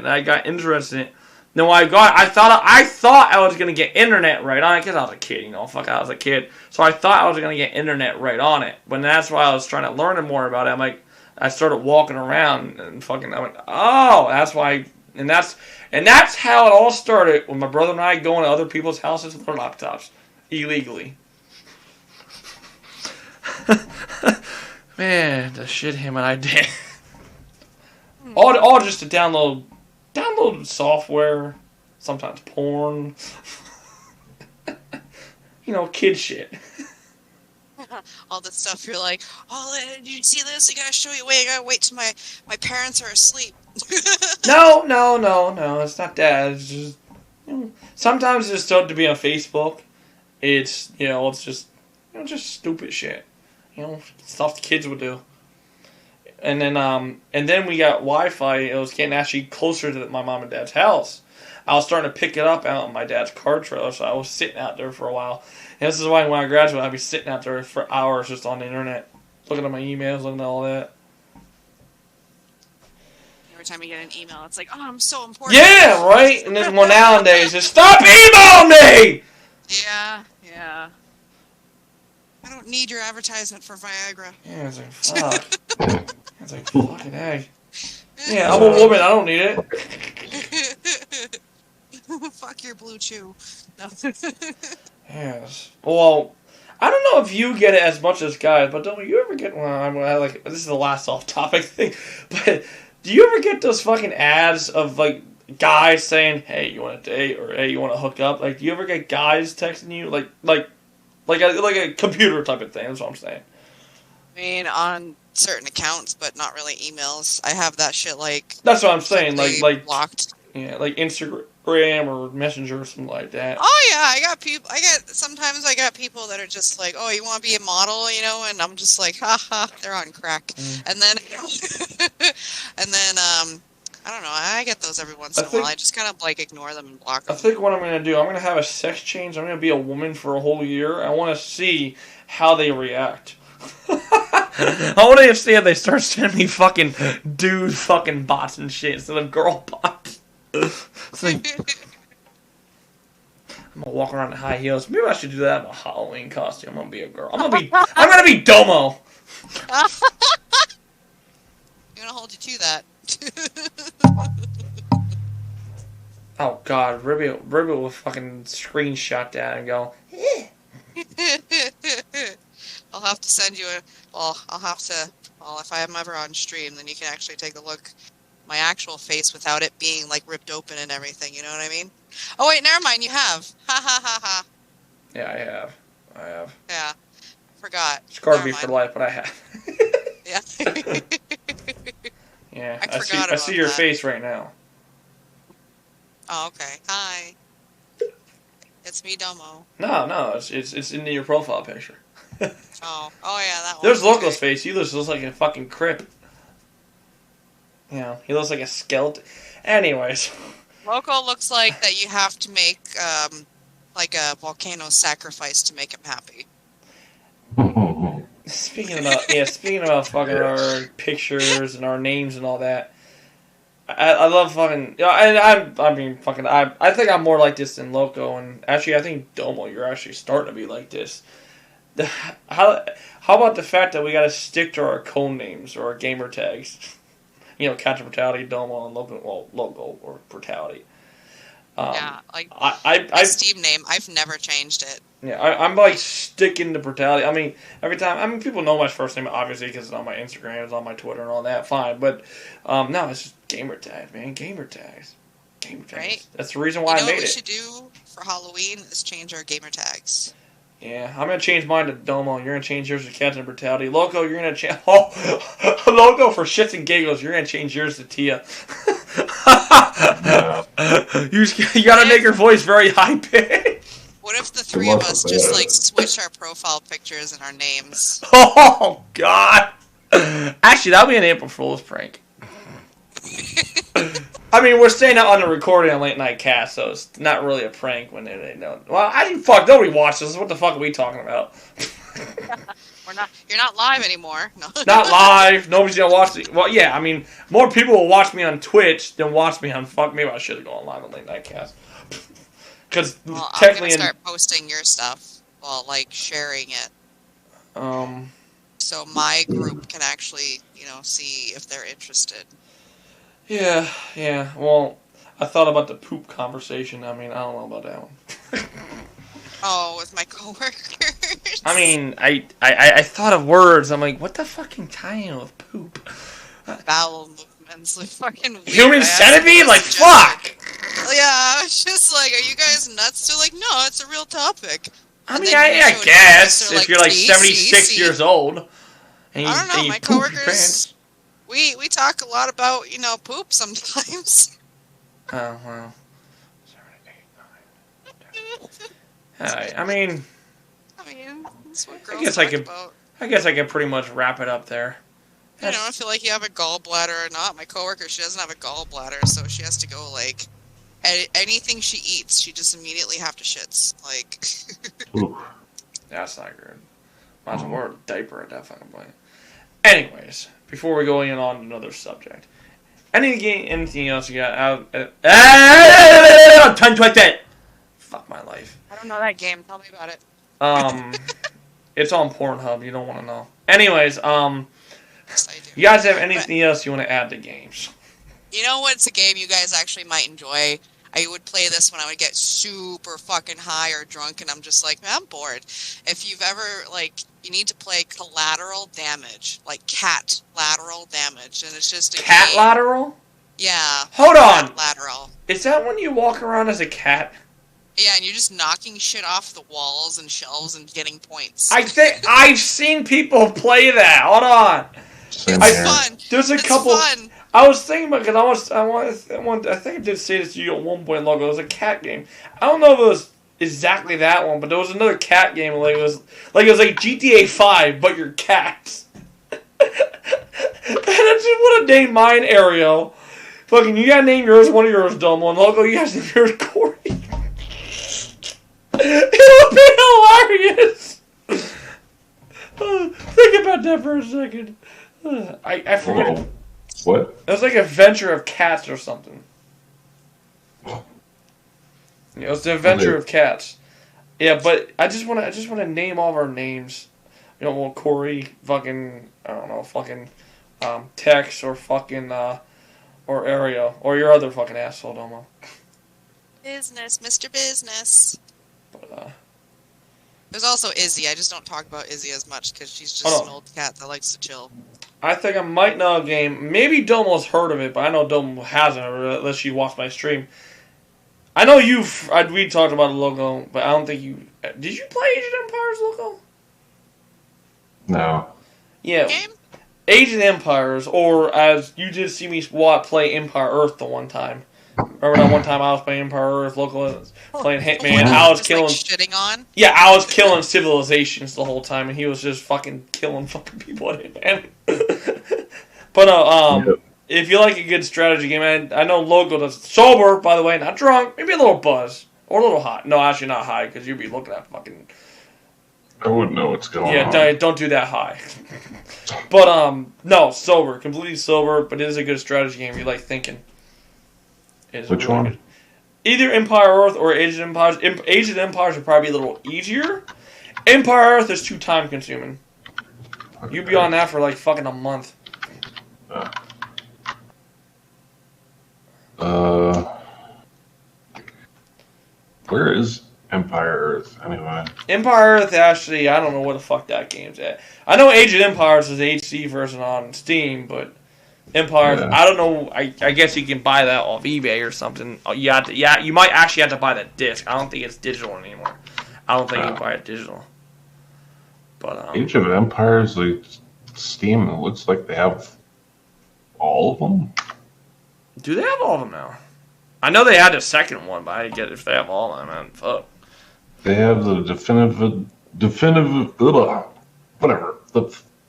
I got interested in it. Then when I got it, I thought I was going to get internet right on it, because I was a kid, I was a kid. So I thought I was going to get internet right on it. But that's why I was trying to learn more about it. I'm like, I started walking around, and I went, oh, that's why, and that's how it all started, when my brother and I going to other people's houses with their laptops, illegally. Man, the shit him and I did. all just to download software, sometimes porn. Kid shit. All this stuff, you're like, oh, did you see this? I gotta show you. Wait, I gotta wait till my parents are asleep. No, it's not that. It's just, sometimes it's starting to be on Facebook. It's, it's just, just stupid shit. Stuff the kids would do. And then we got Wi-Fi. It was getting actually closer to my mom and dad's house. I was starting to pick it up out in my dad's car trailer, so I was sitting out there for a while. And this is why when I graduate, I'd be sitting out there for hours just on the internet, looking at my emails, looking at all that. Every time you get an email, it's like, oh, I'm so important. Yeah, right? And then nowadays, just stop emailing me! Yeah. I don't need your advertisement for Viagra. Yeah, it's like, fuck. It's like, fucking A. Yeah, I'm a woman. I don't need it. Fuck your blue chew. No. Yes. Well, I don't know if you get it as much as guys, but don't you ever get... Well, this is the last off-topic thing, but do you ever get those fucking ads of, like, guys saying, hey, you want to date, or hey, you want to hook up? Like, do you ever get guys texting you? Like a computer type of thing, that's what I'm saying. I mean, on certain accounts, but not really emails. I have that shit, like... That's what I'm saying, like blocked. Yeah, like Instagram or Messenger or something like that. Oh yeah, sometimes I got people that are just like, oh, you want to be a model, and I'm just like, haha, they're on crack. And then, I don't know, I get those every once in a while. I just kind of like ignore them and block them. I think what I'm going to do, I'm going to have a sex change. I'm going to be a woman for a whole year. I want to see how they react. I want to see if they start sending me fucking dude fucking bots and shit instead of girl bots. It's like, I'm gonna walk around in high heels. Maybe I should do that in a Halloween costume. I'm gonna be a girl. I'm gonna be DoMo. I'm gonna hold you to that. Oh god, Ribby will fucking screenshot that and go, eh. I'll have to send you if I'm ever on stream, then you can actually take a look my actual face without it being like ripped open and everything, you know what I mean? Oh wait, never mind, you have. Ha ha ha ha. Yeah, I have. Yeah. Forgot. Scarred me for life, but I have. Yeah. Yeah. I see your face right now. Oh, okay. Hi. It's me, DoMo. No, it's in your profile picture. Oh yeah, that one. There's Loco's face. He looks like a fucking crip. He looks like a skeleton. Anyways. Loco looks like that you have to make, like a volcano sacrifice to make him happy. speaking about fucking our pictures and our names and all that. I love fucking. I mean, fucking. I think I'm more like this than Loco, and actually, I think DoMo, you're actually starting to be like this. How about the fact that we got to stick to our code names or our gamer tags? You know, Capt, Brutality, DoMo, and Loco or Brutality. Yeah, like my Steam name, I've never changed it. Yeah, I'm like sticking to Brutality. I mean, every time. I mean, people know my first name obviously because it's on my Instagram, it's on my Twitter, and all that. Fine, but no, it's just gamer tags, man. Gamer tags. Right? That's the reason why I made it. What we should do for Halloween is change our gamer tags. Yeah, I'm gonna change mine to DoMo. You're gonna change yours to Capt Brutality. Loco, you're gonna change. Oh, Loco, for shits and giggles, you're gonna change yours to Tia. You gotta make your voice very high pitched. What if the three of us just like switch our profile pictures and our names? Oh God! Actually, that'll be an April Fool's prank. I mean, we're staying out on the recording on Late Night Cast, so it's not really a prank when they know. Well, nobody watches this. What the fuck are we talking about? You're not live anymore. No. Not live. Nobody's gonna watch it. Well, yeah, I mean, more people will watch me on Twitch than watch me on fuck. Maybe I should have gone live on Late Night Cast. Because technically, I'm gonna start posting your stuff while like sharing it. So my group can actually, see if they're interested. Yeah. Well, I thought about the poop conversation. I mean, I don't know about that one. Oh, with my coworkers. I mean, I thought of words. I'm like, what the fucking tie-in with poop? Bowel movements, like fucking weird. Human centipede? Like, fuck! Yeah, I was just like, are you guys nuts? They're like, no, it's a real topic. I mean, I guess, if you're like 76 years old. And you, I don't know, my coworkers, we talk a lot about, poop sometimes. Oh, well. I mean, that's what girls talk about. I guess I can pretty much wrap it up there. I don't feel like you have a gallbladder or not. My coworker, she doesn't have a gallbladder, so she has to go, like, anything she eats, she just immediately have to shits. Like, that's not good. Might as well wear a diaper at that fucking point. Anyways, before we go in on another subject, anything else you got? Tongue twisted. Fuck my life. I don't know that game. Tell me about it. It's on Pornhub. You don't want to know. Anyways, Yes, I do. you guys have anything else you want to add to games? You know what's a game you guys actually might enjoy? I would play this when I would get super fucking high or drunk, and I'm just like, I'm bored. If you've ever, you need to play Collateral Damage, like Cat Lateral Damage, and it's just a Cat game. Lateral? Yeah. Hold on. Lateral. Is that when you walk around as a cat? Yeah, and you're just knocking shit off the walls and shelves and getting points. I think I've seen people play that. Hold on. It's fun. There's a couple. Fun. I was thinking about because I think I did say this to you at one point. Logo. It was a cat game. I don't know if it was exactly that one, but there was another cat game. It was like GTA 5, but you're cats. And I just want to name mine Ariel. Fucking, you gotta name yours one of yours, DoMo, and Logo, you guys name yours Corey. It'll be hilarious. Think about that for a second. I forget. Whoa. What? It was like Adventure of Cats or something. Yeah, it was the Adventure of Cats. Yeah, but I just want to name all of our names. Well, Corey, fucking, I don't know, fucking, Tex or fucking, or Ariel or your other fucking asshole, DoMo. Business, Mr. Business. But, There's also Izzy. I just don't talk about Izzy as much because she's just an old cat that likes to chill. I think I might know a game. Maybe DoMo's heard of it, but I know DoMo hasn't, unless you watched my stream. I know we talked about the logo, but I don't think you... Did you play Age of Empires logo? No. Yeah. Game? Age of Empires, or as you did see me play Empire Earth the one time. Remember that one time I was playing Empire Earth local, playing Hitman. I was killing... shitting on? Yeah, I was killing civilizations the whole time, and he was just fucking killing fucking people at Hitman. But no, if you like a good strategy game, I know Logo does sober, by the way, not drunk, maybe a little buzz or a little hot. No, actually not high, because you'd be looking at fucking I wouldn't know what's going on. Yeah, don't do that high. But no, sober, completely sober. But it is a good strategy game if you like thinking. Which one? Good. Either Empire Earth or Age of Empires. Age of Empires would probably be a little easier. Empire Earth is too time consuming. Okay. You'd be on that for like fucking a month. Where is Empire Earth anyway? Empire Earth, actually, I don't know where the fuck that game's at. I know Age of Empires is the HD version on Steam, but Empire, Yeah. I don't know. I guess you can buy that off eBay or something. You might actually have to buy that disc. I don't think it's digital anymore. I don't think you can buy it digital. But Age of Empires, like Steam, it looks like they have all of them. do they have all of them now? I know they had the second one, but I get if they have all of them, man. Fuck. They have the definitive, whatever.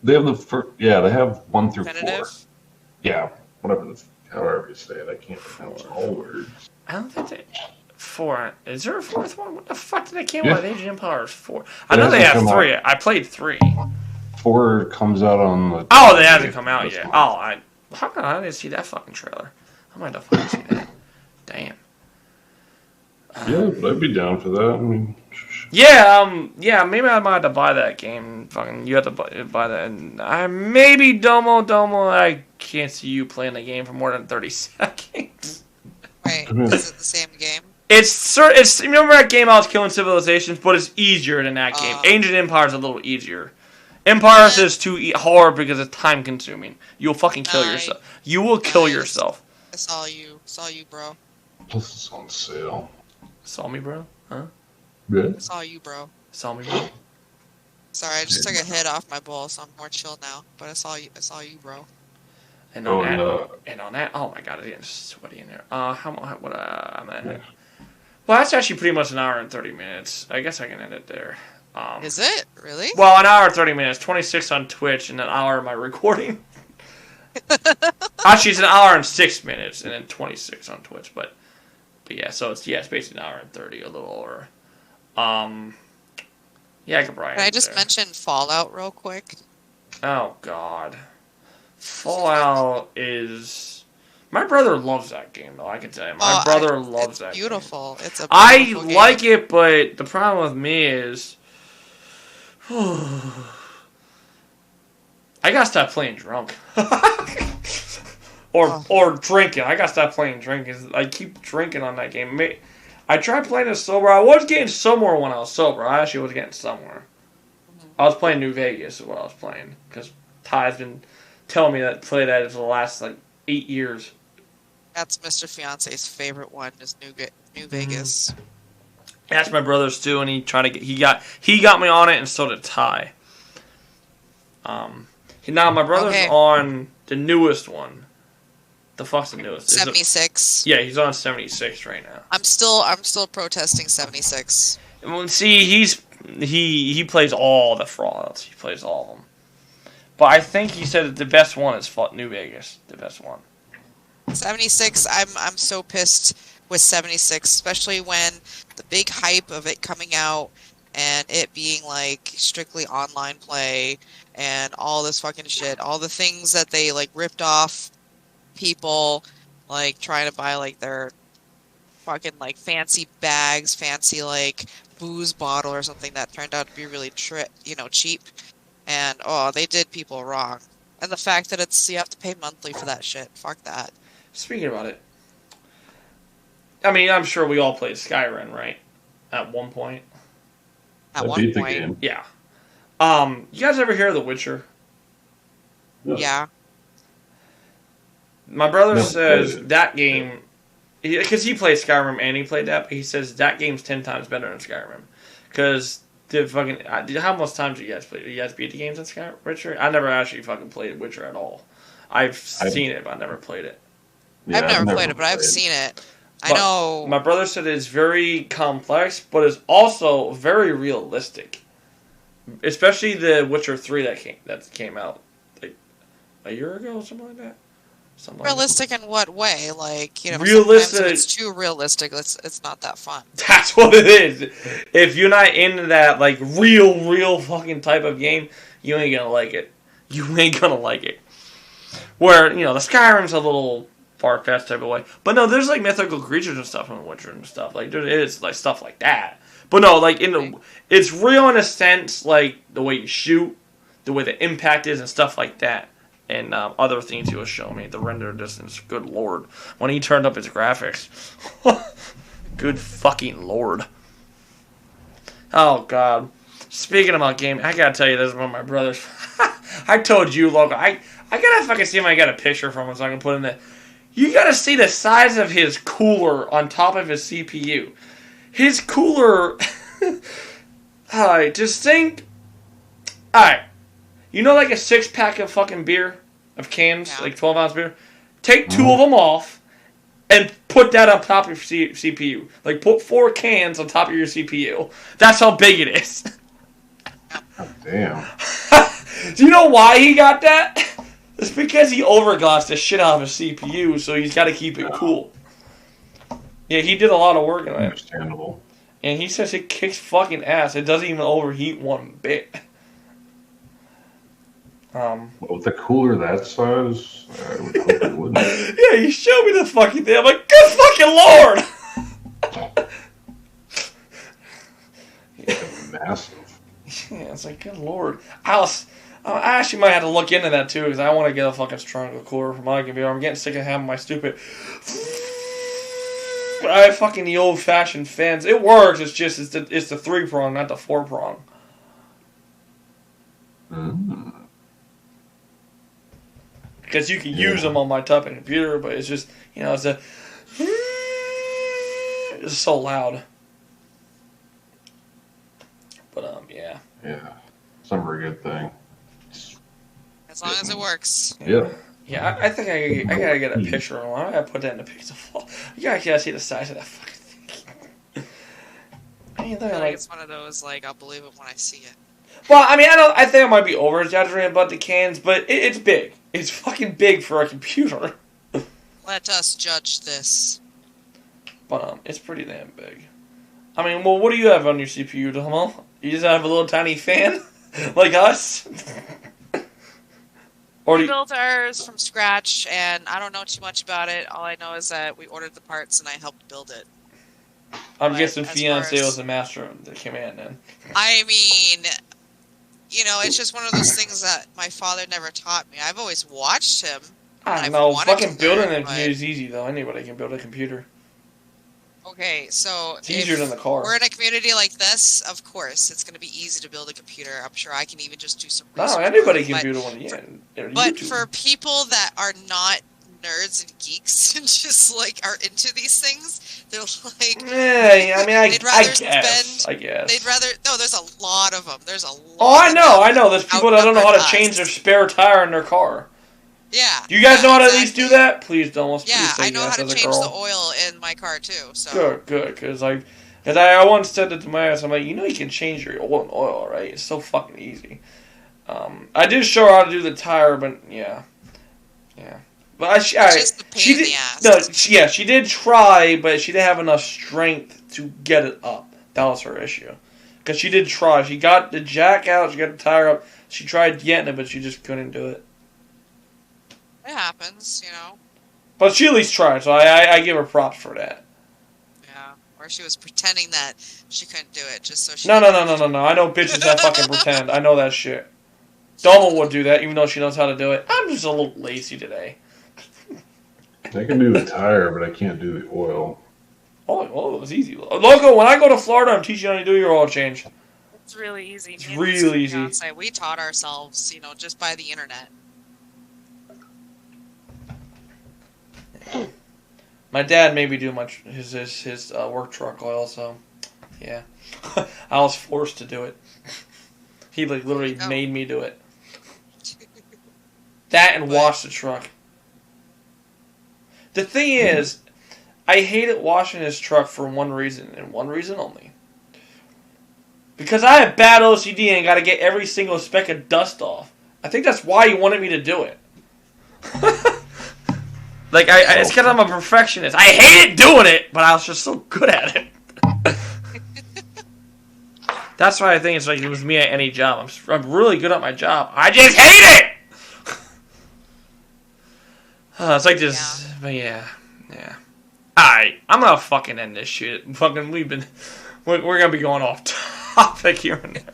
They have the first, yeah, they have 1 through 4. Definitive? Yeah, however you say it. I can't pronounce all words. I don't think they. 4. Is there a 4th one? What the fuck did they came Yeah. out with Age of Empires 4? I know they hasn't have come 3. I played 3. 4 comes out on the. Oh, they hasn't come out this yet. month. Oh, how come I didn't see that fucking trailer? I might have fucking seen that. Damn. Yeah, but I'd be down for that. I mean, Yeah, maybe I might have to buy that game. Fucking, you have to buy that. And maybe DoMo. I can't see you playing the game for more than 30 seconds. Wait, is it the same game? It's remember that game I was killing civilizations, but it's easier than that game. Ancient Empire's a little easier. Empire is too hard because it's time consuming. You'll fucking kill yourself. You will kill yourself. I saw you, bro. plus it's on sale. Saw me, bro? Huh? Yeah. I saw you, bro. Saw me, bro? Sorry, I just took a hit off my bowl, so I'm more chill now. But I saw you, bro. And Oh, on that, oh my god, it's getting sweaty in there. I'm at. Well, that's actually pretty much an hour and 30 minutes. I guess I can end it there. Is it really? Well, an hour and 30 minutes, 26 on Twitch, and an hour of my recording. Actually, it's an hour and 6 minutes, and then 26 on Twitch. But yeah, so it's basically an hour and 30, a little over. Yeah, I could probably. Can I just mention Fallout real quick? Oh God, Fallout is. My brother loves that game, though. I can tell you, my brother loves that. Beautiful. Game. It's a. I game. like it, but the problem with me is. I gotta stop playing drunk. or drinking. I gotta stop playing drinking. I keep drinking on that game. I tried playing it sober. I was getting somewhere when I was sober. I actually was getting somewhere. I was playing New Vegas is what I was playing. Because Ty's been telling me that play that for the last 8 years. That's Mr. Fiance's favorite one, is New Vegas. That's my brother's too, and he got me on it, and so did Ty. Now my brother's on the newest one. The fuck's the newest? 76. Yeah, he's on 76 right now. I'm still protesting 76. Well, see, he plays all the Fallouts. He plays all of them. But I think he said that the best one is New Vegas. The best one. 76. I'm so pissed with 76, especially when the big hype of it coming out and it being strictly online play and all this fucking shit, all the things that they ripped off people trying to buy their fucking fancy bags, fancy booze bottle or something that turned out to be really cheap, and they did people wrong. And the fact that you have to pay monthly for that shit, fuck that. Speaking about it, I mean, I'm sure we all played Skyrim, right? At one point. At I one beat the point, game. Yeah. You guys ever hear of The Witcher? yeah. My brother No, says that game, because he played Skyrim and he played that, but he says that game's 10 times better than Skyrim. Because the fucking, how much time did you guys play? Did you guys beat the games in Skyrim? Witcher? I never actually fucking played Witcher at all. I've seen it, but I never played it. Yeah, I've never played it, but I've seen it. I know. My brother said it's very complex, but it's also very realistic. Especially the Witcher 3 that came out a year ago or something like that. Something like that. Realistic in what way? Like, you know, Realistic. sometimes if it's too realistic, it's not that fun. That's what it is. If you're not into that, like, real fucking type of game, you ain't gonna like it. You ain't gonna like it. Where, you know, the Skyrim's a little far-fetched type of way. But no, there's, like, mythical creatures and stuff in The Witcher and stuff. Like, there is, like, stuff like that. But no, like, it's real in a sense, like, the way you shoot, the way the impact is and stuff like that. And other things he was showing me. The render distance, good lord. When he turned up his graphics. Good fucking lord. Oh, God. Speaking about gaming, I gotta tell you this about my brothers. I told you, Loco, I gotta fucking see if I got a picture from him so I can put in there. You gotta see the size of his cooler on top of his CPU. His cooler... Alright, just think... Alright. You know, like a 6-pack of fucking beer? Of cans? Yeah. Like 12-ounce beer? Take 2 of them off and put that on top of your CPU. Like, put 4 cans on top of your CPU. That's how big it is. God damn. Do you know why he got that? It's because he overglassed the shit out of his CPU, so he's got to keep it cool. Yeah, he did a lot of work in that. Understandable. And he says it kicks fucking ass. It doesn't even overheat one bit. With a cooler that size, I would hope it wouldn't. Yeah, he showed me the fucking thing. I'm like, good fucking lord! Massive. Yeah, it's like, good lord. I actually might have to look into that too, because I want to get a fucking stronger cooler for my computer. I'm getting sick of having my stupid... I fucking the old-fashioned fans. It works, it's just, it's the 3-prong, not the 4-prong. Mm. Because you can use them on my type of computer, but it's just, you know, it's so loud. But, yeah. Yeah. It's never a good thing. As long as it works. Yeah. Yeah, I think I gotta get a picture of one. I gotta put that in the pixel. You gotta see the size of that fucking thing. I mean, I feel like, like it's one of those, like, I'll believe it when I see it. well, I mean, I think I might be over exaggerating about the cans, but it's big. It's fucking big for a computer. Let us judge this. But it's pretty damn big. I mean, well, what do you have on your CPU, DoMo? You just have a little tiny fan, like us. Or We built ours from scratch, and I don't know too much about it. All I know is that we ordered the parts, and I helped build it. I'm But guessing as fiance far as- was the master of the command then. I mean, you know, it's just one of those things that my father never taught me. I've always watched him. I I've don't know. wanted Fucking to building learn, a computer but- is easy though. Anybody can build a computer. Okay, so It's easier if than the car. we're in a community like this, of course, it's going to be easy to build a computer. I'm sure I can even just do some No, research. anybody on it, can but- build one. Yeah. They're But YouTube. for people that are not nerds and geeks and just like are into these things, they're like, yeah, I mean, I they'd rather guess. I guess. they'd rather. No, there's a lot of them. There's a lot. Oh, I of know. them I know. There's people that don't know how to outnumbered change us. their spare tire in their car. Yeah. Do you guys know how to at exactly. least do that? Please don't. Yeah, Please say I know yes how to as a change girl. the oil in my car too. So Good, because I once said it to my ass. I'm like, you know, you can change your oil, right? It's so fucking easy. I did show her how to do the tire, but yeah. But it's just the pain in the ass. No, she did try, but she didn't have enough strength to get it up. That was her issue. Because she did try. She got the jack out. She got the tire up. She tried getting it, but she just couldn't do it. It happens, you know. But she at least tried, so I give her props for that. Yeah. Or she was pretending that she couldn't do it just so she. No. I know bitches that fucking pretend. I know that shit. DoMo would do that, even though she knows how to do it. I'm just a little lazy today. I can do the tire, but I can't do the oil. Oh, it was easy. Loco, when I go to Florida, I'm teaching you how to do your oil change. It's really easy. It's Me and real my easy. fiance, we taught ourselves, you know, just by the internet. My dad made me do his work truck oil, so yeah, I was forced to do it. He literally Oh. made me do it. That and wash the truck. The thing is, I hated washing his truck for one reason, and one reason only. Because I have bad OCD and got to get every single speck of dust off. I think that's why he wanted me to do it. Like, it's because I'm a perfectionist. I hated doing it, but I was just so good at it. That's why I think it's like it was me at any job. I'm really good at my job. I just hate it! It's like this, but yeah. Alright, I'm gonna fucking end this shit. Fucking, we're gonna be going off topic here and there.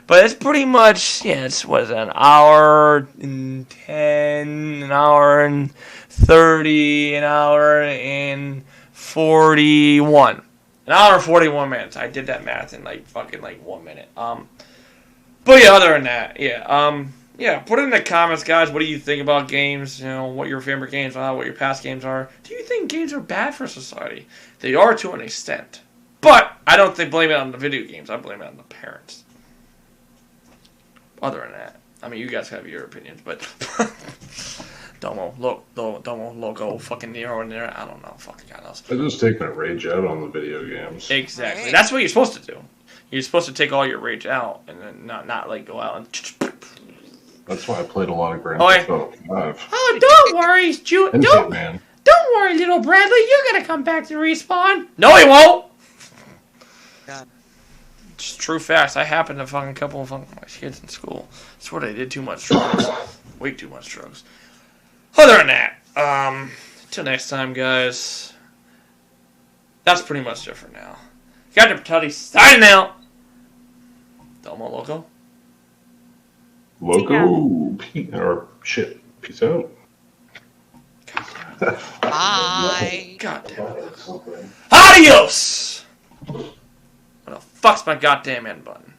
But it's pretty much, an hour and 10, an hour and 30, an hour and 41. An hour and 41 minutes. I did that math in like 1 minute. But yeah, other than that, put it in the comments, guys. What do you think about games? You know, what your favorite games are, what your past games are. Do you think games are bad for society? They are to an extent. But I don't blame it on the video games. I blame it on the parents. Other than that, I mean, you guys have your opinions, but DoMo, Loco, fucking Nero in there. I don't know. Fucking God knows. I just take my rage out on the video games. Exactly. Right. That's what you're supposed to do. You're supposed to take all your rage out and then not like go out and. That's why I played a lot of Grand Oh, Theft Auto 5. Oh, don't worry, And Hitman. Don't worry, little Bradley. You're gonna come back to respawn. No, he won't. God. It's true facts. I happened to fucking couple of my kids in school. I swear they did too much drugs. Way too much drugs. Other than that, till next time, guys. That's pretty much it for now. Got Brutality signing out. DoMo Loco. Peace out. Bye. God damn it. Adios! What the fuck's my goddamn end button?